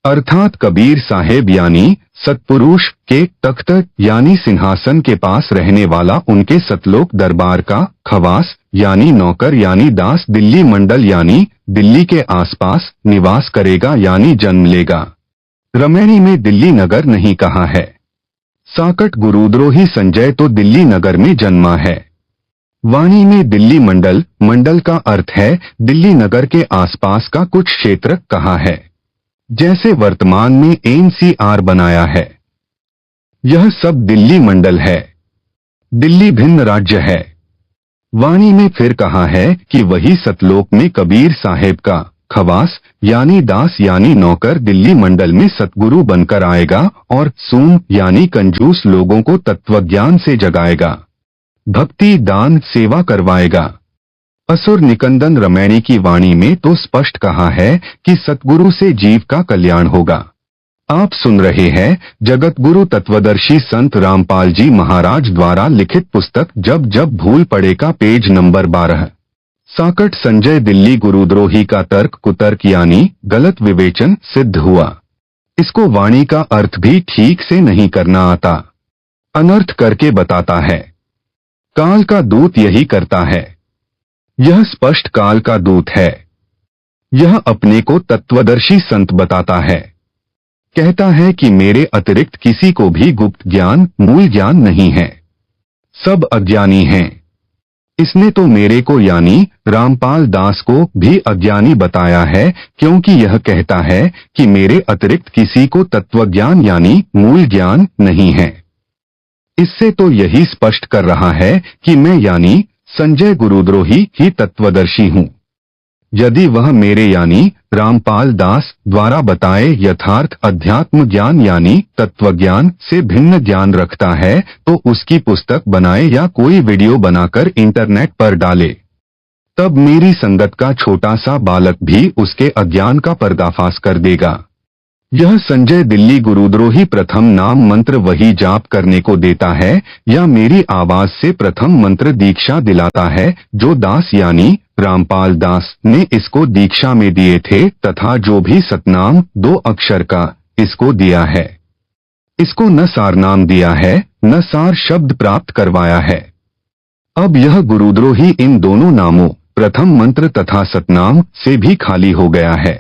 S1: अर्थात कबीर साहेब यानी सतपुरुष के तख्त यानी सिंहासन के पास रहने वाला उनके सतलोक दरबार का खवास यानी नौकर यानी दास दिल्ली मंडल यानी दिल्ली के आसपास निवास करेगा यानी जन्म लेगा। रमैणी में दिल्ली नगर नहीं कहा है। साकट गुरुद्रोही संजय तो दिल्ली नगर में जन्मा है। वाणी में दिल्ली मंडल, मंडल का अर्थ है दिल्ली नगर के आसपास का कुछ क्षेत्र कहा है, जैसे वर्तमान में एनसीआर बनाया है। यह सब दिल्ली मंडल है। दिल्ली भिन्न राज्य है। वाणी में फिर कहा है कि वही सतलोक में कबीर साहेब का खवास यानी दास यानी नौकर दिल्ली मंडल में सतगुरु बनकर आएगा और सून यानी कंजूस लोगों को तत्वज्ञान से जगाएगा, भक्ति दान सेवा करवाएगा। असुर निकंदन रमैणी की वाणी में तो स्पष्ट कहा है कि सतगुरु से जीव का कल्याण होगा। आप सुन रहे हैं जगतगुरु तत्वदर्शी संत रामपाल जी महाराज द्वारा लिखित पुस्तक जब जब भूल पड़े का पेज नंबर 12। साकट संजय दिल्ली गुरुद्रोही का तर्क कुतर्क यानी गलत विवेचन सिद्ध हुआ। इसको वाणी का अर्थ भी ठीक से नहीं करना आता, अनर्थ करके बताता है। काल का दूत यही करता है। यह स्पष्ट काल का दूत है। यह अपने को तत्वदर्शी संत बताता है। कहता है कि मेरे अतिरिक्त किसी को भी गुप्त ज्ञान मूल ज्ञान नहीं है, सब अज्ञानी हैं। इसने तो मेरे को यानी रामपाल दास को भी अज्ञानी बताया है, क्योंकि यह कहता है कि मेरे अतिरिक्त किसी को तत्वज्ञान यानी मूल ज्ञान नहीं है। इससे तो यही स्पष्ट कर रहा है कि मैं यानी संजय गुरुद्रोही ही तत्वदर्शी हूँ। यदि वह मेरे यानी रामपाल दास द्वारा बताए यथार्थ अध्यात्म ज्ञान यानी तत्वज्ञान से भिन्न ज्ञान रखता है तो उसकी पुस्तक बनाए या कोई वीडियो बनाकर इंटरनेट पर डाले, तब मेरी संगत का छोटा सा बालक भी उसके अज्ञान का पर्दाफाश कर देगा। यह संजय दिल्ली गुरुद्रोही प्रथम नाम मंत्र वही जाप करने को देता है या मेरी आवाज से प्रथम मंत्र दीक्षा दिलाता है जो दास यानी रामपाल दास ने इसको दीक्षा में दिए थे, तथा जो भी सतनाम 2 अक्षर का इसको दिया है। इसको न सार नाम दिया है न सार शब्द प्राप्त करवाया है। अब यह गुरुद्रोही इन दोनों नामों प्रथम मंत्र तथा सतनाम से भी खाली हो गया है।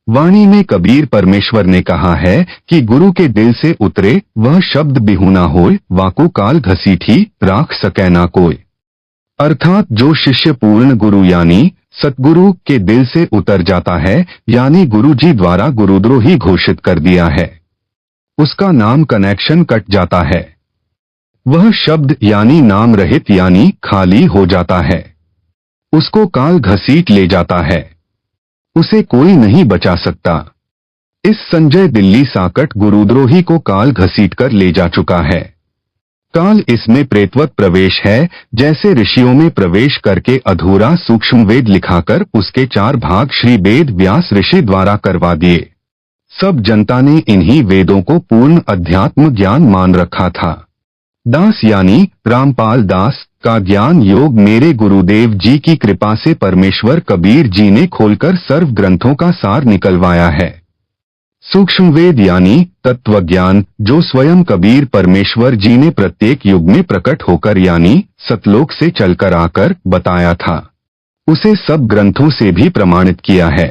S1: वाणी में कबीर परमेश्वर ने कहा है कि गुरु के दिल से उतरे वह शब्द बिहुना होय, वाको काल घसीठी राख सकै ना कोय। अर्थात जो शिष्य पूर्ण गुरु यानी सतगुरु के दिल से उतर जाता है यानी गुरु जी द्वारा गुरुद्रोही घोषित कर दिया है, उसका नाम कनेक्शन कट जाता है। वह शब्द यानी नाम रहित यानी खाली हो जाता है। उसको काल घसीट ले जाता है, उसे कोई नहीं बचा सकता। इस संजय दिल्ली साकट गुरुद्रोही को काल घसीट कर ले जा चुका है। काल इसमें प्रेतवत प्रवेश है, जैसे ऋषियों में प्रवेश करके अधूरा सूक्ष्म वेद लिखाकर उसके 4 भाग श्री वेद व्यास ऋषि द्वारा करवा दिए। सब जनता ने इन्हीं वेदों को पूर्ण अध्यात्म ज्ञान मान रखा था। दास यानी रामपाल दास का ज्ञान योग मेरे गुरुदेव जी की कृपा से परमेश्वर कबीर जी ने खोलकर सर्व ग्रंथों का सार निकलवाया है। सूक्ष्म वेद यानी तत्वज्ञान जो स्वयं कबीर परमेश्वर जी ने प्रत्येक युग में प्रकट होकर यानी सतलोक से चलकर आकर बताया था, उसे सब ग्रंथों से भी प्रमाणित किया है।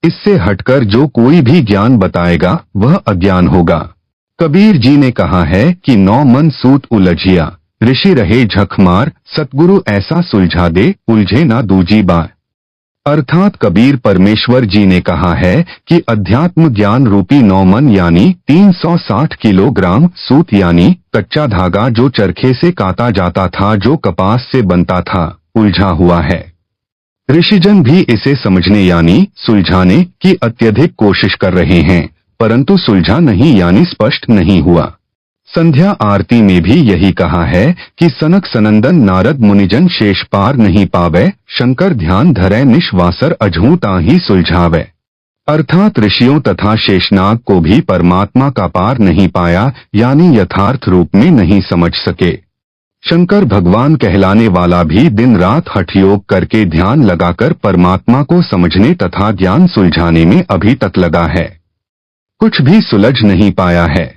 S1: इससे हटकर जो कोई भी ज्ञान बताएगा वह अज्ञान होगा। कबीर जी ने कहा है कि 9 मन सूत उलझिया, ऋषि रहे झखमार, सतगुरु ऐसा सुलझा दे, उलझे ना दूजी बार। अर्थात कबीर परमेश्वर जी ने कहा है कि अध्यात्म ज्ञान रूपी 9 मन यानी 360 किलोग्राम सूत यानी कच्चा धागा जो चरखे से काता जाता था, जो कपास से बनता था, उलझा हुआ है। ऋषिजन भी इसे समझने यानी सुलझाने की अत्यधिक कोशिश कर रहे हैं, परंतु सुलझा नहीं यानी स्पष्ट नहीं हुआ। संध्या आरती में भी यही कहा है कि सनक सनंदन नारद मुनिजन शेष पार नहीं पावे, शंकर ध्यान धरै निश्वासर अजहू ताहि सुलझावे। अर्थात ऋषियों तथा शेषनाग को भी परमात्मा का पार नहीं पाया यानी यथार्थ रूप में नहीं समझ सके। शंकर भगवान कहलाने वाला भी दिन रात हठयोग करके ध्यान लगाकर परमात्मा को समझने तथा ज्ञान सुलझाने में अभी तक लगा है, कुछ भी सुलझ नहीं पाया है।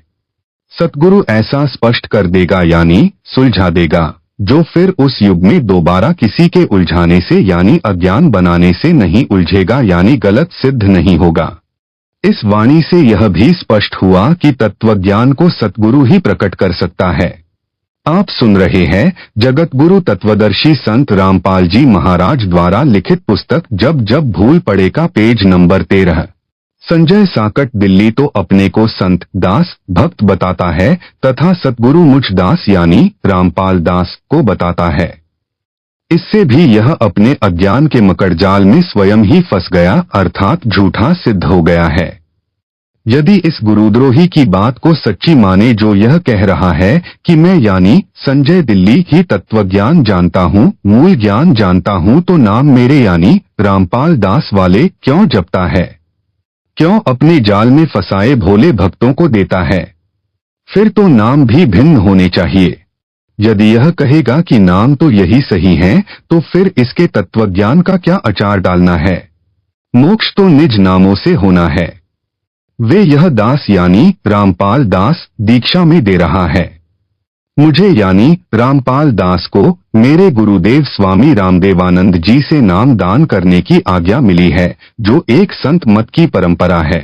S1: सतगुरु ऐसा स्पष्ट कर देगा यानी सुलझा देगा, जो फिर उस युग में दोबारा किसी के उलझाने से यानी अज्ञान बनाने से नहीं उलझेगा यानी गलत सिद्ध नहीं होगा। इस वाणी से यह भी स्पष्ट हुआ कि तत्वज्ञान को सतगुरु ही प्रकट कर सकता है। आप सुन रहे हैं जगत गुरु तत्वदर्शी संत रामपाल जी महाराज द्वारा लिखित पुस्तक जब जब भूल पड़े का पेज नंबर 13। संजय साकट दिल्ली तो अपने को संत दास भक्त बताता है तथा सतगुरु मुझ दास यानी रामपाल दास को बताता है। इससे भी यह अपने अज्ञान के मकड़जाल में स्वयं ही फंस गया, अर्थात झूठा सिद्ध हो गया है। यदि इस गुरुद्रोही की बात को सच्ची माने जो यह कह रहा है कि मैं यानी संजय दिल्ली ही तत्वज्ञान जानता हूँ, मूल ज्ञान जानता हूँ, तो नाम मेरे यानी रामपाल दास वाले क्यों जपता है, क्यों अपने जाल में फंसाए भोले भक्तों को देता है? फिर तो नाम भी भिन्न होने चाहिए। यदि यह कहेगा कि नाम तो यही सही है, तो फिर इसके तत्वज्ञान का क्या अचार डालना है? मोक्ष तो निज नामों से होना है। वे यह दास यानी रामपाल दास दीक्षा में दे रहा है। मुझे यानी रामपाल दास को मेरे गुरुदेव स्वामी रामदेवानंद जी से नाम दान करने की आज्ञा मिली है, जो एक संत मत की परंपरा है।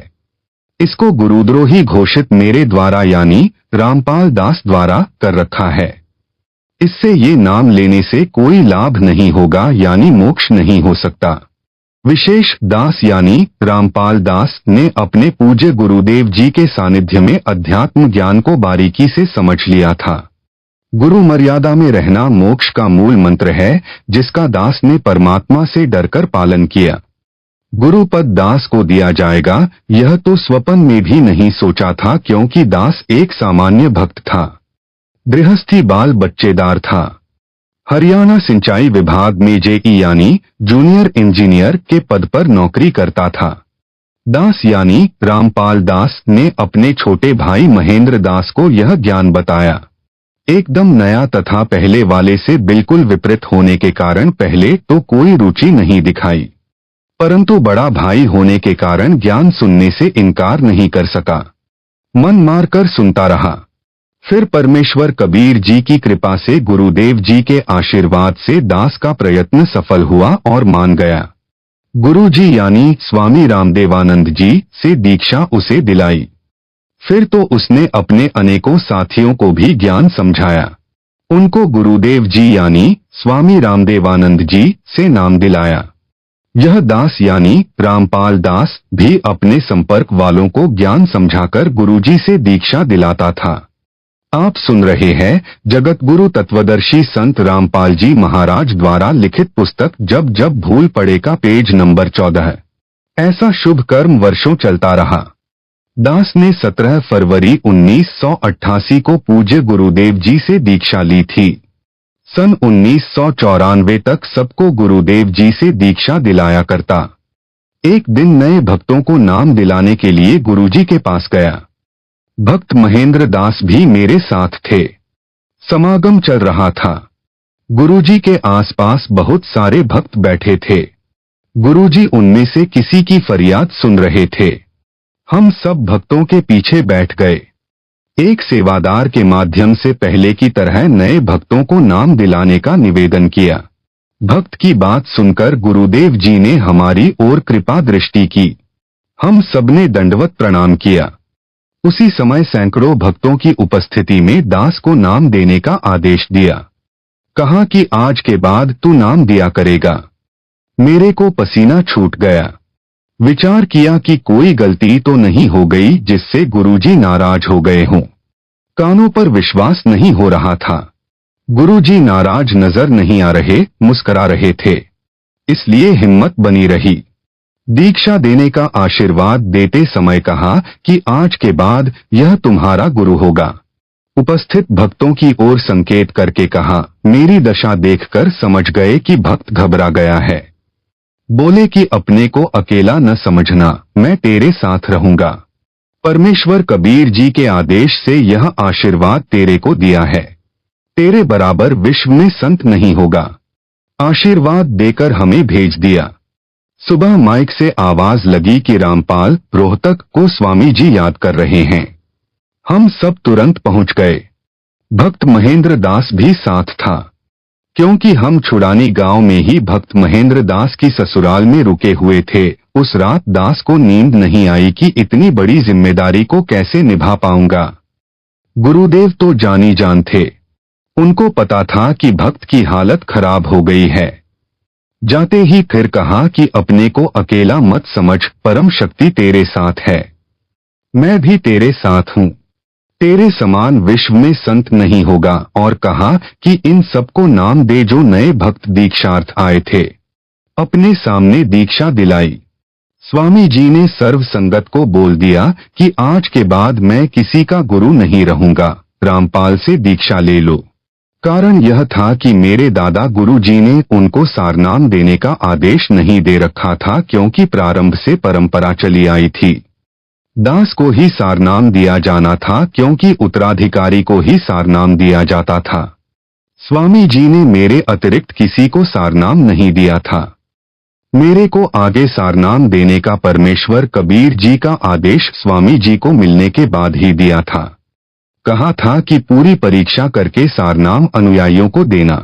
S1: इसको गुरुद्रोही घोषित मेरे द्वारा यानी रामपाल दास द्वारा कर रखा है। इससे ये नाम लेने से कोई लाभ नहीं होगा यानी मोक्ष नहीं हो सकता। विशेष दास यानी रामपाल दास ने अपने पूज्य गुरुदेव जी के सानिध्य में अध्यात्म ज्ञान को बारीकी से समझ लिया था। गुरु मर्यादा में रहना मोक्ष का मूल मंत्र है, जिसका दास ने परमात्मा से डरकर पालन किया। गुरु पद दास को दिया जाएगा, यह तो स्वप्न में भी नहीं सोचा था, क्योंकि दास एक सामान्य भक्त था। गृहस्थी बाल बच्चेदार था। हरियाणा सिंचाई विभाग में जेई यानी जूनियर इंजीनियर के पद पर नौकरी करता था। दास यानी रामपाल दास ने अपने छोटे भाई महेंद्र दास को यह ज्ञान बताया। एकदम नया तथा पहले वाले से बिल्कुल विपरीत होने के कारण पहले तो कोई रुचि नहीं दिखाई, परंतु बड़ा भाई होने के कारण ज्ञान सुनने से इनकार नहीं कर सका। मन मारकर सुनता रहा। फिर परमेश्वर कबीर जी की कृपा से गुरुदेव जी के आशीर्वाद से दास का प्रयत्न सफल हुआ और मान गया। गुरु जी यानी स्वामी रामदेवानंद जी से दीक्षा उसे दिलाई। फिर तो उसने अपने अनेकों साथियों को भी ज्ञान समझाया। उनको गुरुदेव जी यानी स्वामी रामदेवानंद जी से नाम दिलाया। यह दास यानी रामपाल दास भी अपने संपर्क वालों को ज्ञान समझाकर गुरुजी से दीक्षा दिलाता था। आप सुन रहे हैं जगत गुरु तत्वदर्शी संत रामपाल जी महाराज द्वारा लिखित पुस्तक जब जब भूल पड़े का पेज नंबर 14। ऐसा शुभ कर्म वर्षों चलता रहा। दास ने 17 फरवरी 1988 को पूज्य गुरुदेव जी से दीक्षा ली थी। सन 1994 तक सबको गुरुदेव जी से दीक्षा दिलाया करता। एक दिन नए भक्तों को नाम दिलाने के लिए गुरुजी के पास गया। भक्त महेंद्र दास भी मेरे साथ थे। समागम चल रहा था। गुरुजी के आसपास बहुत सारे भक्त बैठे थे। गुरुजी उनमें से किसी की फरियाद सुन रहे थे। हम सब भक्तों के पीछे बैठ गए। एक सेवादार के माध्यम से पहले की तरह नए भक्तों को नाम दिलाने का निवेदन किया। भक्त की बात सुनकर गुरुदेव जी ने हमारी ओर कृपा दृष्टि की। हम सबने दंडवत प्रणाम किया। उसी समय सैकड़ों भक्तों की उपस्थिति में दास को नाम देने का आदेश दिया। कहा कि आज के बाद तू नाम दिया करेगा। मेरे को पसीना छूट गया। विचार किया कि कोई गलती तो नहीं हो गई जिससे गुरुजी नाराज हो गए हों। कानों पर विश्वास नहीं हो रहा था। गुरुजी नाराज नजर नहीं आ रहे, मुस्कुरा रहे थे। इसलिए हिम्मत बनी रही। दीक्षा देने का आशीर्वाद देते समय कहा कि आज के बाद यह तुम्हारा गुरु होगा। उपस्थित भक्तों की ओर संकेत करके कहा, मेरी दशा देखकर समझ गए कि भक्त घबरा गया है। बोले कि अपने को अकेला न समझना, मैं तेरे साथ रहूंगा। परमेश्वर कबीर जी के आदेश से यह आशीर्वाद तेरे को दिया है। तेरे बराबर विश्व में संत नहीं होगा। आशीर्वाद देकर हमें भेज दिया। सुबह माइक से आवाज लगी कि रामपाल, रोहतक को स्वामी जी याद कर रहे हैं। हम सब तुरंत पहुंच गए। भक्त महेंद्र दास भी साथ था। क्योंकि हम छुड़ानी गांव में ही भक्त महेंद्र दास की ससुराल में रुके हुए थे, उस रात दास को नींद नहीं आई कि इतनी बड़ी जिम्मेदारी को कैसे निभा पाऊंगा। गुरुदेव तो जानी जान थे। उनको पता था कि भक्त की हालत खराब हो गई है। जाते ही फिर कहा कि अपने को अकेला मत समझ, परम शक्ति तेरे साथ है। मैं भी तेरे साथ हूँ। तेरे समान विश्व में संत नहीं होगा। और कहा कि इन सबको नाम दे जो नए भक्त दीक्षार्थ आए थे। अपने सामने दीक्षा दिलाई। स्वामी जी ने सर्व संगत को बोल दिया कि आज के बाद मैं किसी का गुरु नहीं रहूंगा, रामपाल से दीक्षा ले लो। कारण यह था कि मेरे दादा गुरु जी ने उनको सारनाम देने का आदेश नहीं दे रखा था, क्योंकि प्रारंभ से परंपरा चली आई थी। दास को ही सारनाम दिया जाना था, क्योंकि उत्तराधिकारी को ही सारनाम दिया जाता था। स्वामी जी ने मेरे अतिरिक्त किसी को सारनाम नहीं दिया था। मेरे को आगे सारनाम देने का परमेश्वर कबीर जी का आदेश स्वामी जी को मिलने के बाद ही दिया था। कहा था कि पूरी परीक्षा करके सारनाम अनुयायियों को देना।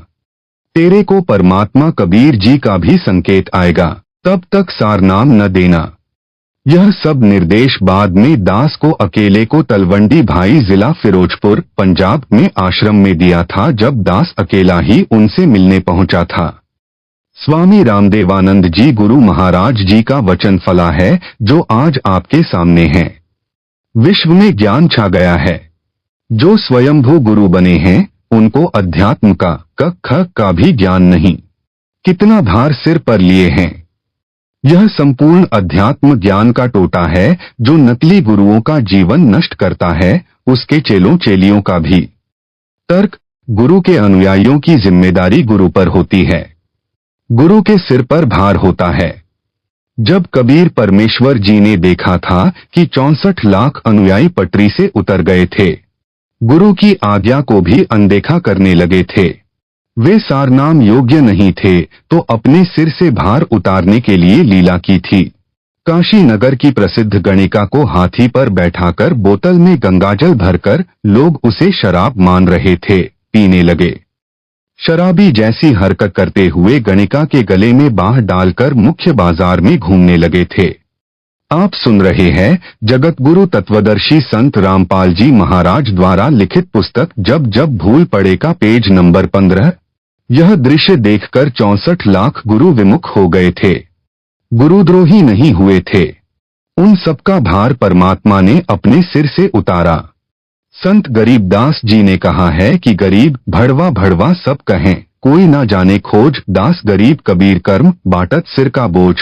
S1: तेरे को परमात्मा कबीर जी का भी संकेत आएगा, तब तक सारनाम न देना। यह सब निर्देश बाद में दास को अकेले को तलवंडी भाई जिला फिरोजपुर पंजाब में आश्रम में दिया था, जब दास अकेला ही उनसे मिलने पहुंचा था। स्वामी रामदेवानंद जी गुरु महाराज जी का वचन फला है, जो आज आपके सामने है। विश्व में ज्ञान छा गया है। जो स्वयंभू गुरु बने हैं, उनको अध्यात्म का क ख का भी ज्ञान नहीं। कितना भार सिर पर लिए हैं। यह संपूर्ण अध्यात्म ज्ञान का टोटा है, जो नकली गुरुओं का जीवन नष्ट करता है, उसके चेलों चेलियों का भी। तर्क: गुरु के अनुयायियों की जिम्मेदारी गुरु पर होती है। गुरु के सिर पर भार होता है। जब कबीर परमेश्वर जी ने देखा था कि 64 लाख अनुयायी पटरी से उतर गए थे, गुरु की आज्ञा को भी अनदेखा करने लगे थे, वे सारनाम योग्य नहीं थे, तो अपने सिर से भार उतारने के लिए लीला की थी। काशी नगर की प्रसिद्ध गणिका को हाथी पर बैठाकर बोतल में गंगाजल भरकर लोग उसे शराब मान रहे थे, पीने लगे। शराबी जैसी हरकत करते हुए गणिका के गले में बांह डालकर मुख्य बाजार में घूमने लगे थे। आप सुन रहे हैं जगतगुरु तत्वदर्शी संत रामपाल जी महाराज द्वारा लिखित पुस्तक जब जब भूल पड़े का पेज नंबर 15। यह दृश्य देखकर 64 लाख गुरु विमुख हो गए थे। गुरुद्रोही नहीं हुए थे। उन सबका भार परमात्मा ने अपने सिर से उतारा। संत गरीबदास जी ने कहा है कि गरीब भड़वा भड़वा सब कहें, कोई ना जाने खोज, दास गरीब कबीर कर्म बाटत सिर का बोझ।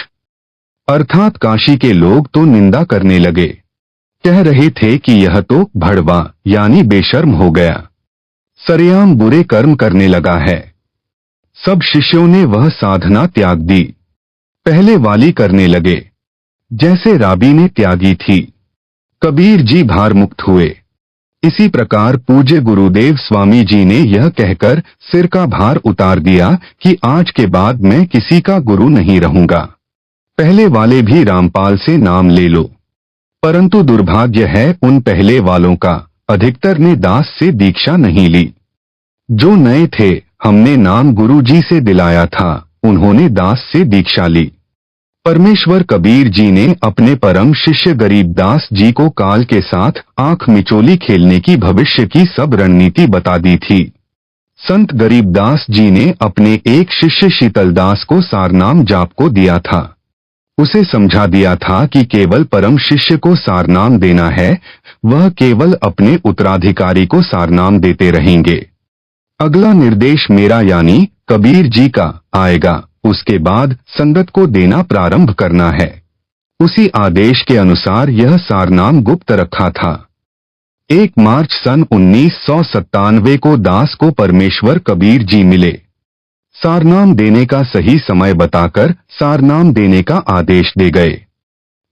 S1: अर्थात काशी के लोग तो निंदा करने लगे, कह रहे थे कि यह तो भड़वा यानी बेशर्म हो गया, सरेआम बुरे कर्म करने लगा है। सब शिष्यों ने वह साधना त्याग दी, पहले वाली करने लगे, जैसे राबी ने त्यागी थी। कबीर जी भार मुक्त हुए। इसी प्रकार पूज्य गुरुदेव स्वामी जी ने यह कहकर सिर का भार उतार दिया कि आज के बाद मैं किसी का गुरु नहीं रहूंगा। पहले वाले भी रामपाल से नाम ले लो। परंतु दुर्भाग्य है उन पहले वालों का, अधिकतर ने दास से दीक्षा नहीं ली। जो नए थे, हमने नाम गुरुजी से दिलाया था, उन्होंने दास से दीक्षा ली। परमेश्वर कबीर जी ने अपने परम शिष्य गरीबदास जी को काल के साथ आंख मिचोली खेलने की भविष्य की सब रणनीति बता दी थी। संत गरीबदास जी ने अपने एक शिष्य शीतलदास को सारनाम जाप को दिया था। उसे समझा दिया था कि केवल परम शिष्य को सारनाम देना है, वह केवल अपने उत्तराधिकारी को सारनाम देते रहेंगे। अगला निर्देश मेरा यानी कबीर जी का आएगा, उसके बाद संगत को देना प्रारंभ करना है। उसी आदेश के अनुसार यह सारनाम गुप्त रखा था। 1 मार्च सन 1997 को दास को परमेश्वर कबीर जी मिले। सारनाम देने का सही समय बताकर सारनाम देने का आदेश दे गए।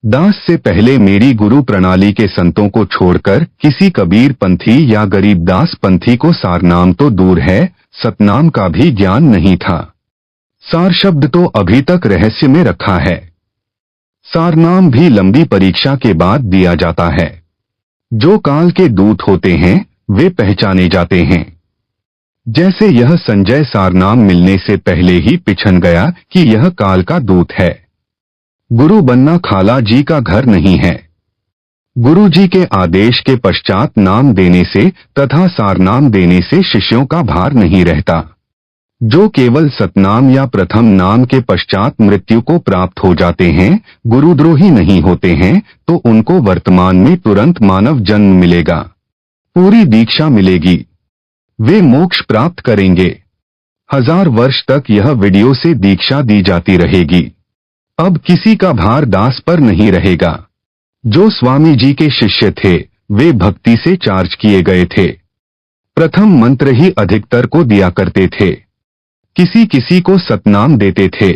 S1: दास से पहले मेरी गुरु प्रणाली के संतों को छोड़कर किसी कबीर पंथी या गरीबदास पंथी को सारनाम तो दूर है, सतनाम का भी ज्ञान नहीं था। सार शब्द तो अभी तक रहस्य में रखा है। सारनाम भी लंबी परीक्षा के बाद दिया जाता है। जो काल के दूत होते हैं वे पहचाने जाते हैं। जैसे यह संजय सारनाम मिलने से पहले ही पिछन गया कि यह काल का दूत है। गुरु बनना खाला जी का घर नहीं है। गुरु जी के आदेश के पश्चात नाम देने से तथा सारनाम देने से शिष्यों का भार नहीं रहता। जो केवल सतनाम या प्रथम नाम के पश्चात मृत्यु को प्राप्त हो जाते हैं, गुरुद्रोही नहीं होते हैं, तो उनको वर्तमान में तुरंत मानव जन्म मिलेगा, पूरी दीक्षा मिलेगी, वे मोक्ष प्राप्त करेंगे। 1000 वर्ष तक यह वीडियो से दीक्षा दी जाती रहेगी। अब किसी का भार दास पर नहीं रहेगा। जो स्वामी जी के शिष्य थे वे भक्ति से चार्ज किए गए थे। प्रथम मंत्र ही अधिकतर को दिया करते थे। किसी किसी को सतनाम देते थे।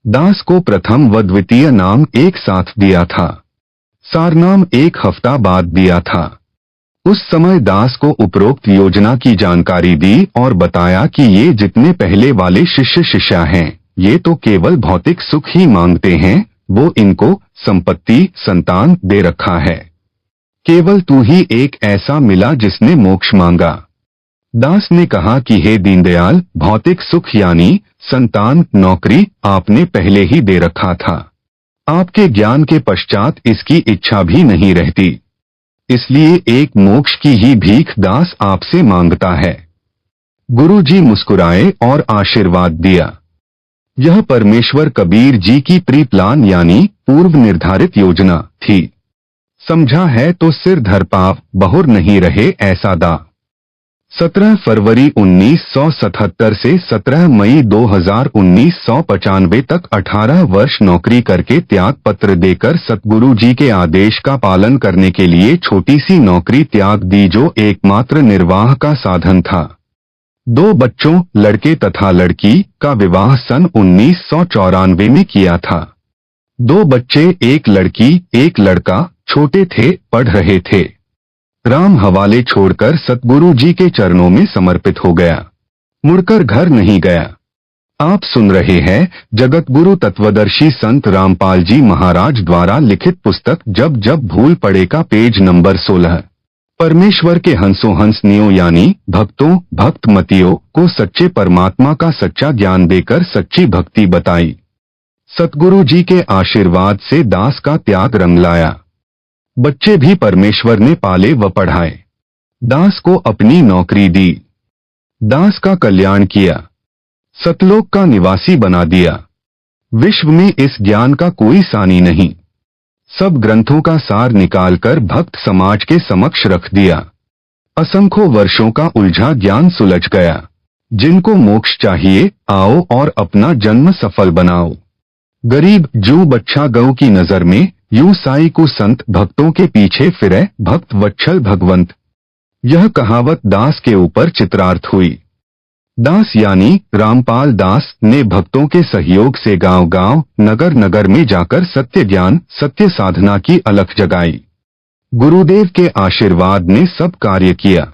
S1: दास को प्रथम व द्वितीय नाम एक साथ दिया था। सारनाम 1 हफ्ता बाद दिया था। उस समय दास को उपरोक्त योजना की जानकारी दी और बताया कि ये जितने पहले वाले शिष्य शिष्या हैं, ये तो केवल भौतिक सुख ही मांगते हैं, वो इनको संपत्ति संतान दे रखा है। केवल तू ही एक ऐसा मिला जिसने मोक्ष मांगा। दास ने कहा कि हे दीनदयाल, भौतिक सुख यानी संतान नौकरी आपने पहले ही दे रखा था। आपके ज्ञान के पश्चात इसकी इच्छा भी नहीं रहती, इसलिए एक मोक्ष की ही भीख दास आपसे मांगता है। गुरुजी मुस्कुराए और आशीर्वाद दिया। यह परमेश्वर कबीर जी की प्री प्लान यानी पूर्व निर्धारित योजना थी। समझा है तो सिर धर पाव, बहुर नहीं रहे ऐसा दा। 17 फरवरी 1977 से 17 मई 1995 तक 18 वर्ष नौकरी करके त्याग पत्र देकर सतगुरु जी के आदेश का पालन करने के लिए छोटी सी नौकरी त्याग दी जो एकमात्र निर्वाह का साधन था। 2 बच्चों लड़के तथा लड़की का विवाह सन 1994 में किया था। 2 बच्चे, एक लड़की एक लड़का, छोटे थे, पढ़ रहे थे। राम हवाले छोड़कर सतगुरु जी के चरणों में समर्पित हो गया, मुड़कर घर नहीं गया। आप सुन रहे हैं जगतगुरु तत्वदर्शी संत रामपाल जी महाराज द्वारा लिखित पुस्तक जब जब भूल पड़े का पेज नंबर 16। परमेश्वर के हंसों हंसनियों यानी भक्तों भक्तमतियों को सच्चे परमात्मा का सच्चा ज्ञान देकर सच्ची भक्ति बताई। सतगुरु जी के आशीर्वाद से दास का त्याग रंग लाया। बच्चे भी परमेश्वर ने पाले व पढ़ाए। दास को अपनी नौकरी दी। दास का कल्याण किया। सतलोक का निवासी बना दिया। विश्व में इस ज्ञान का कोई सानी नहीं। सब ग्रंथों का सार निकालकर भक्त समाज के समक्ष रख दिया। असंख्यों वर्षों का उलझा ज्ञान सुलझ गया। जिनको मोक्ष चाहिए आओ और अपना जन्म सफल बनाओ। गरीब जू बच्चा गऊ की नजर में यूं साई को संत भक्तों के पीछे फिरे भक्त वत्सल भगवंत। यह कहावत दास के ऊपर चित्रार्थ हुई। दास यानी रामपाल दास ने भक्तों के सहयोग से गांव-गांव नगर नगर में जाकर सत्य ज्ञान सत्य साधना की अलख जगाई। गुरुदेव के आशीर्वाद ने सब कार्य किया।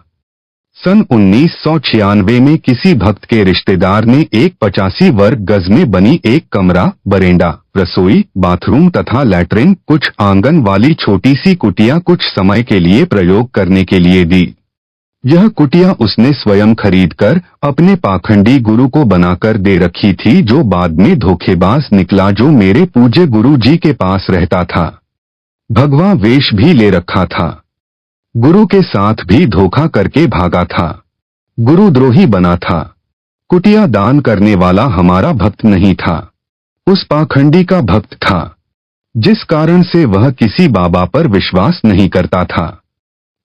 S1: सन 1996 में किसी भक्त के रिश्तेदार ने एक 85 वर्ग गज में बनी एक कमरा, बरेंडा, रसोई, बाथरूम तथा लैट्रिन, कुछ आंगन वाली छोटी सी कुटिया कुछ समय के लिए प्रयोग करने के लिए दी। यह कुटिया उसने स्वयं खरीदकर अपने पाखंडी गुरु को बनाकर दे रखी थी, जो बाद में धोखेबाज निकला, जो मेरे पूज्य गुरु जी के पास रहता था। भगवा वेश भी ले रखा था। गुरु के साथ भी धोखा करके भागा था। गुरुद्रोही बना था। कुटिया दान करने वाला हमारा भक्त नहीं था, उस पाखंडी का भक्त था, जिस कारण से वह किसी बाबा पर विश्वास नहीं करता था।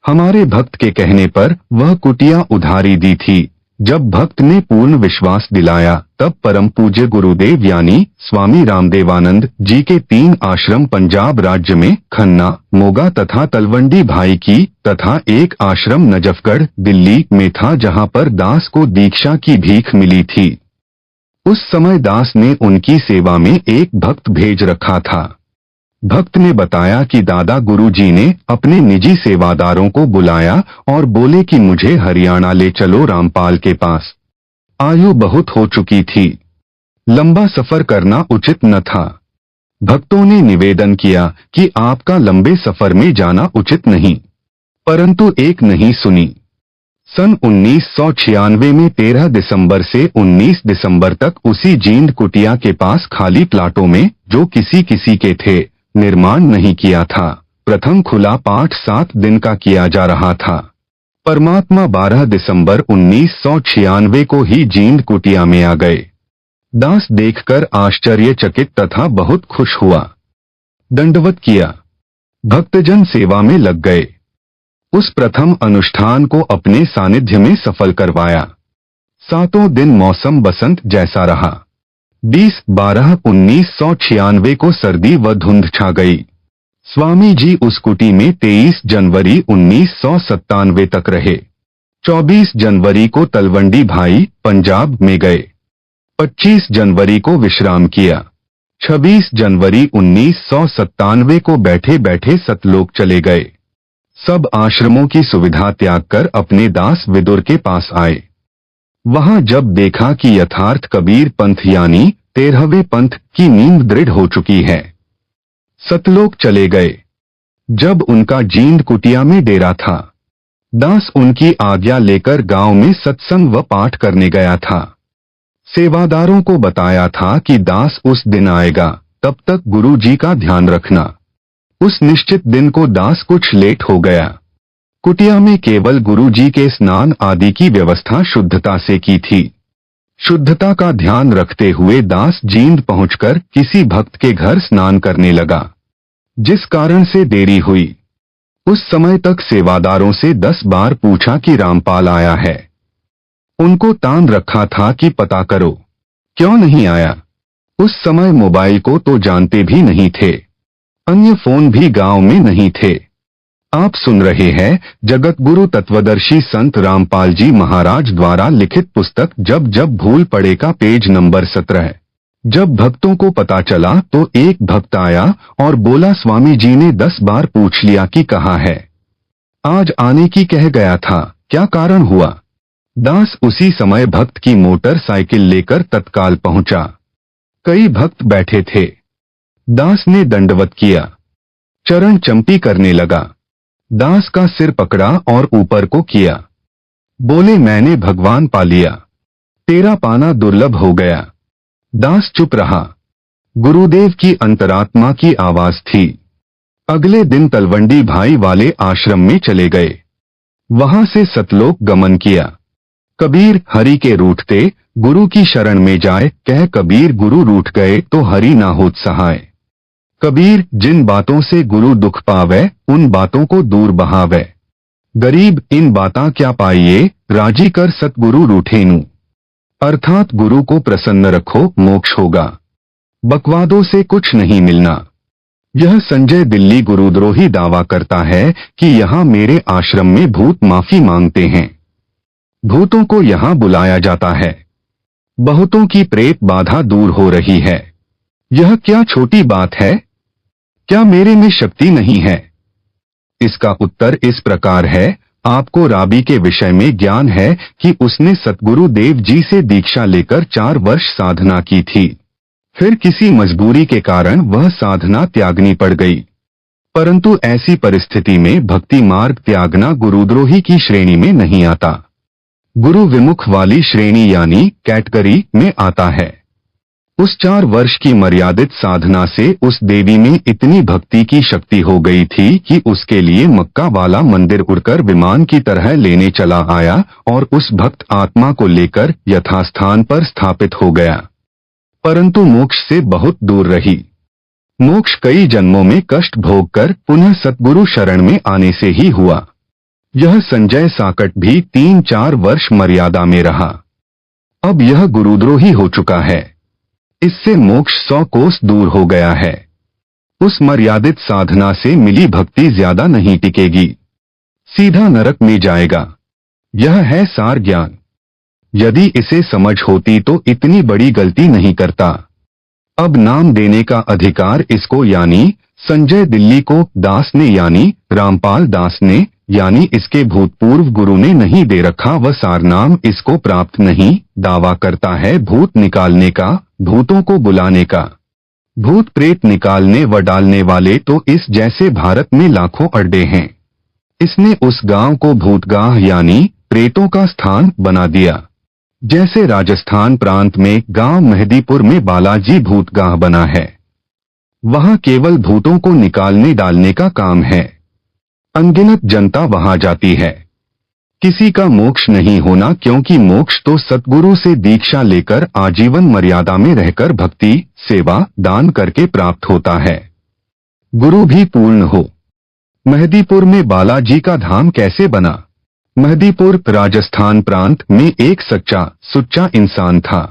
S1: हमारे भक्त के कहने पर वह कुटिया उधारी दी थी। जब भक्त ने पूर्ण विश्वास दिलाया, तब परम पूज्य गुरुदेव यानी स्वामी रामदेवानंद जी के 3 आश्रम पंजाब राज्य में खन्ना, मोगा तथा तलवंडी भाई की तथा एक आश्रम नजफगढ़ दिल्ली में था, जहां पर दास को दीक्षा की भीख मिली थी। उस समय दास ने उनकी सेवा में एक भक्त भेज रखा था। भक्त ने बताया कि दादा गुरुजी ने अपने निजी सेवादारों को बुलाया और बोले कि मुझे हरियाणा ले चलो रामपाल के पास। आयु बहुत हो चुकी थी, लंबा सफर करना उचित न था। भक्तों ने निवेदन किया कि आपका लंबे सफर में जाना उचित नहीं, परंतु एक नहीं सुनी। सन 1996 में 13 दिसंबर से 19 दिसंबर तक उसी जींद कुटिया के पास खाली प्लाटों में, जो किसी के थे, निर्माण नहीं किया था। प्रथम खुला पाठ 7 दिन का किया जा रहा था। परमात्मा 12 दिसंबर 1996 को ही जींद कुटिया में आ गए। दास देखकर आश्चर्यचकित तथा बहुत खुश हुआ। दंडवत किया। भक्तजन सेवा में लग गए। उस प्रथम अनुष्ठान को अपने सानिध्य में सफल करवाया। 7 दिन मौसम बसंत जैसा रहा। 20/12/1996 को सर्दी व धुंध छा गई। स्वामी जी उस कुटी में 23 जनवरी 1997 तक रहे। 24 जनवरी को तलवंडी भाई पंजाब में गए। 25 जनवरी को विश्राम किया। 26 जनवरी 1997 को बैठे बैठे सतलोक चले गए। सब आश्रमों की सुविधा त्याग कर अपने दास विदुर के पास आए। वहां जब देखा कि यथार्थ कबीर पंथ यानी 13वें पंथ की नींव दृढ़ हो चुकी है, सतलोक चले गए। जब उनका जींद कुटिया में डेरा था, दास उनकी आज्ञा लेकर गांव में सत्संग व पाठ करने गया था। सेवादारों को बताया था कि दास उस दिन आएगा, तब तक गुरु जी का ध्यान रखना। उस निश्चित दिन को दास कुछ लेट हो गया। कुटिया में केवल गुरु जी के स्नान आदि की व्यवस्था शुद्धता से की थी। शुद्धता का ध्यान रखते हुए दास जींद पहुंचकर किसी भक्त के घर स्नान करने लगा, जिस कारण से देरी हुई। उस समय तक सेवादारों से 10 बार पूछा कि रामपाल आया है। उनको तान रखा था कि पता करो, क्यों नहीं आया। उस समय मोबाइल को तो जानते भी नहीं थे, अन्य फोन भी गांव में नहीं थे। आप सुन रहे हैं जगत गुरु तत्वदर्शी संत रामपाल जी महाराज द्वारा लिखित पुस्तक जब जब भूल पड़े का पेज नंबर 17। जब भक्तों को पता चला तो एक भक्त आया और बोला, स्वामी जी ने 10 बार पूछ लिया कि कहाँ है, आज आने की कह गया था, क्या कारण हुआ। दास उसी समय भक्त की मोटरसाइकिल लेकर तत्काल पहुंचा। कई भक्त बैठे थे। दास ने दंडवत किया, चरण चंपी करने लगा। दास का सिर पकड़ा और ऊपर को किया। बोले, मैंने भगवान पा लिया, तेरा पाना दुर्लभ हो गया। दास चुप रहा। गुरुदेव की अंतरात्मा की आवाज थी। अगले दिन तलवंडी भाई वाले आश्रम में चले गए। वहां से सतलोक गमन किया। कबीर हरि के रूठते गुरु की शरण में जाए, कह कबीर गुरु रूठ गए तो हरि ना होत सहाय। कबीर जिन बातों से गुरु दुख पावे, उन बातों को दूर बहावे। गरीब इन बातां क्या पाइये, राजी कर सतगुरु रूठेनु। अर्थात गुरु को प्रसन्न रखो, मोक्ष होगा। बकवादों से कुछ नहीं मिलना। यह संजय दिल्ली गुरुद्रोही दावा करता है कि यहाँ मेरे आश्रम में भूत माफी मांगते हैं। भूतों को यहाँ बुलाया जाता है। बहुतों की प्रेत बाधा दूर हो रही है। यह क्या छोटी बात है? क्या मेरे में शक्ति नहीं है? इसका उत्तर इस प्रकार है, आपको राबी के विषय में ज्ञान है कि उसने सतगुरु देव जी से दीक्षा लेकर 4 वर्ष साधना की थी। फिर किसी मजबूरी के कारण वह साधना त्यागनी पड़ गई। परंतु ऐसी परिस्थिति में भक्ति मार्ग त्यागना गुरुद्रोही की श्रेणी में नहीं आता, गुरु विमुख वाली श्रेणी यानी कैटेगरी में आता है। उस 4 वर्ष की मर्यादित साधना से उस देवी में इतनी भक्ति की शक्ति हो गई थी कि उसके लिए मक्का वाला मंदिर उड़कर विमान की तरह लेने चला आया और उस भक्त आत्मा को लेकर यथास्थान पर स्थापित हो गया। परंतु मोक्ष से बहुत दूर रही। मोक्ष कई जन्मों में कष्ट भोग कर पुनः सतगुरु शरण में आने से ही हुआ। यह संजय साकट भी 3-4 वर्ष मर्यादा में रहा। अब यह गुरुद्रोही हो चुका है। इससे मोक्ष 100 कोस दूर हो गया है। उस मर्यादित साधना से मिली भक्ति ज्यादा नहीं टिकेगी, सीधा नरक में जाएगा। यह है सार ज्ञान। यदि इसे समझ होती तो इतनी बड़ी गलती नहीं करता। अब नाम देने का अधिकार इसको यानी संजय दिल्ली को दास ने यानी रामपाल दास ने यानी इसके भूतपूर्व गुरु ने नहीं दे रखा। वह सार नाम इसको प्राप्त नहीं। दावा करता है भूत निकालने का, भूतों को बुलाने का। भूत प्रेत निकालने व डालने वाले तो इस जैसे भारत में लाखों अड्डे हैं। इसने उस गांव को भूतगाह यानी प्रेतों का स्थान बना दिया। जैसे राजस्थान प्रांत में गांव मेहदीपुर में बालाजी भूतगाह बना है। वहां केवल भूतों को निकालने डालने का काम है। अनगिनत जनता वहां जाती है। किसी का मोक्ष नहीं होना, क्योंकि मोक्ष तो सतगुरु से दीक्षा लेकर आजीवन मर्यादा में रहकर भक्ति, सेवा, दान करके प्राप्त होता है। गुरु भी पूर्ण हो। मेहदीपुर में बालाजी का धाम कैसे बना? मेहदीपुर राजस्थान प्रांत में एक सच्चा सुच्चा इंसान था।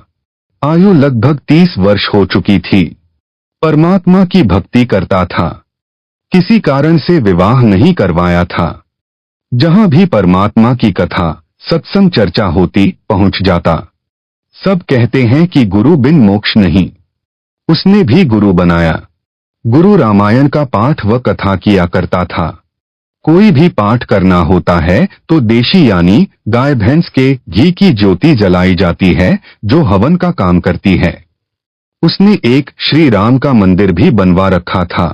S1: आयु लगभग 30 वर्ष हो चुकी थी। परमात्मा की भक्ति करता था। किसी कारण से विवाह नहीं करवाया था। जहां भी परमात्मा की कथा, सत्संग, चर्चा होती पहुंच जाता। सब कहते हैं कि गुरु बिन मोक्ष नहीं। उसने भी गुरु बनाया। गुरु रामायण का पाठ व कथा किया करता था। कोई भी पाठ करना होता है तो देशी यानी गाय भैंस के घी की ज्योति जलाई जाती है जो हवन का काम करती है। उसने एक श्री राम का मंदिर भी बनवा रखा था।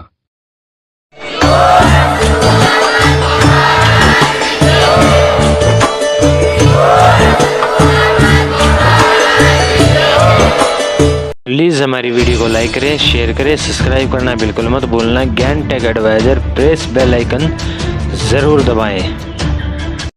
S2: प्लीज़ हमारी वीडियो को लाइक करें, शेयर करें, सब्सक्राइब करना बिल्कुल मत भूलना। Gyan tech advisor press bell icon ज़रूर दबाएं।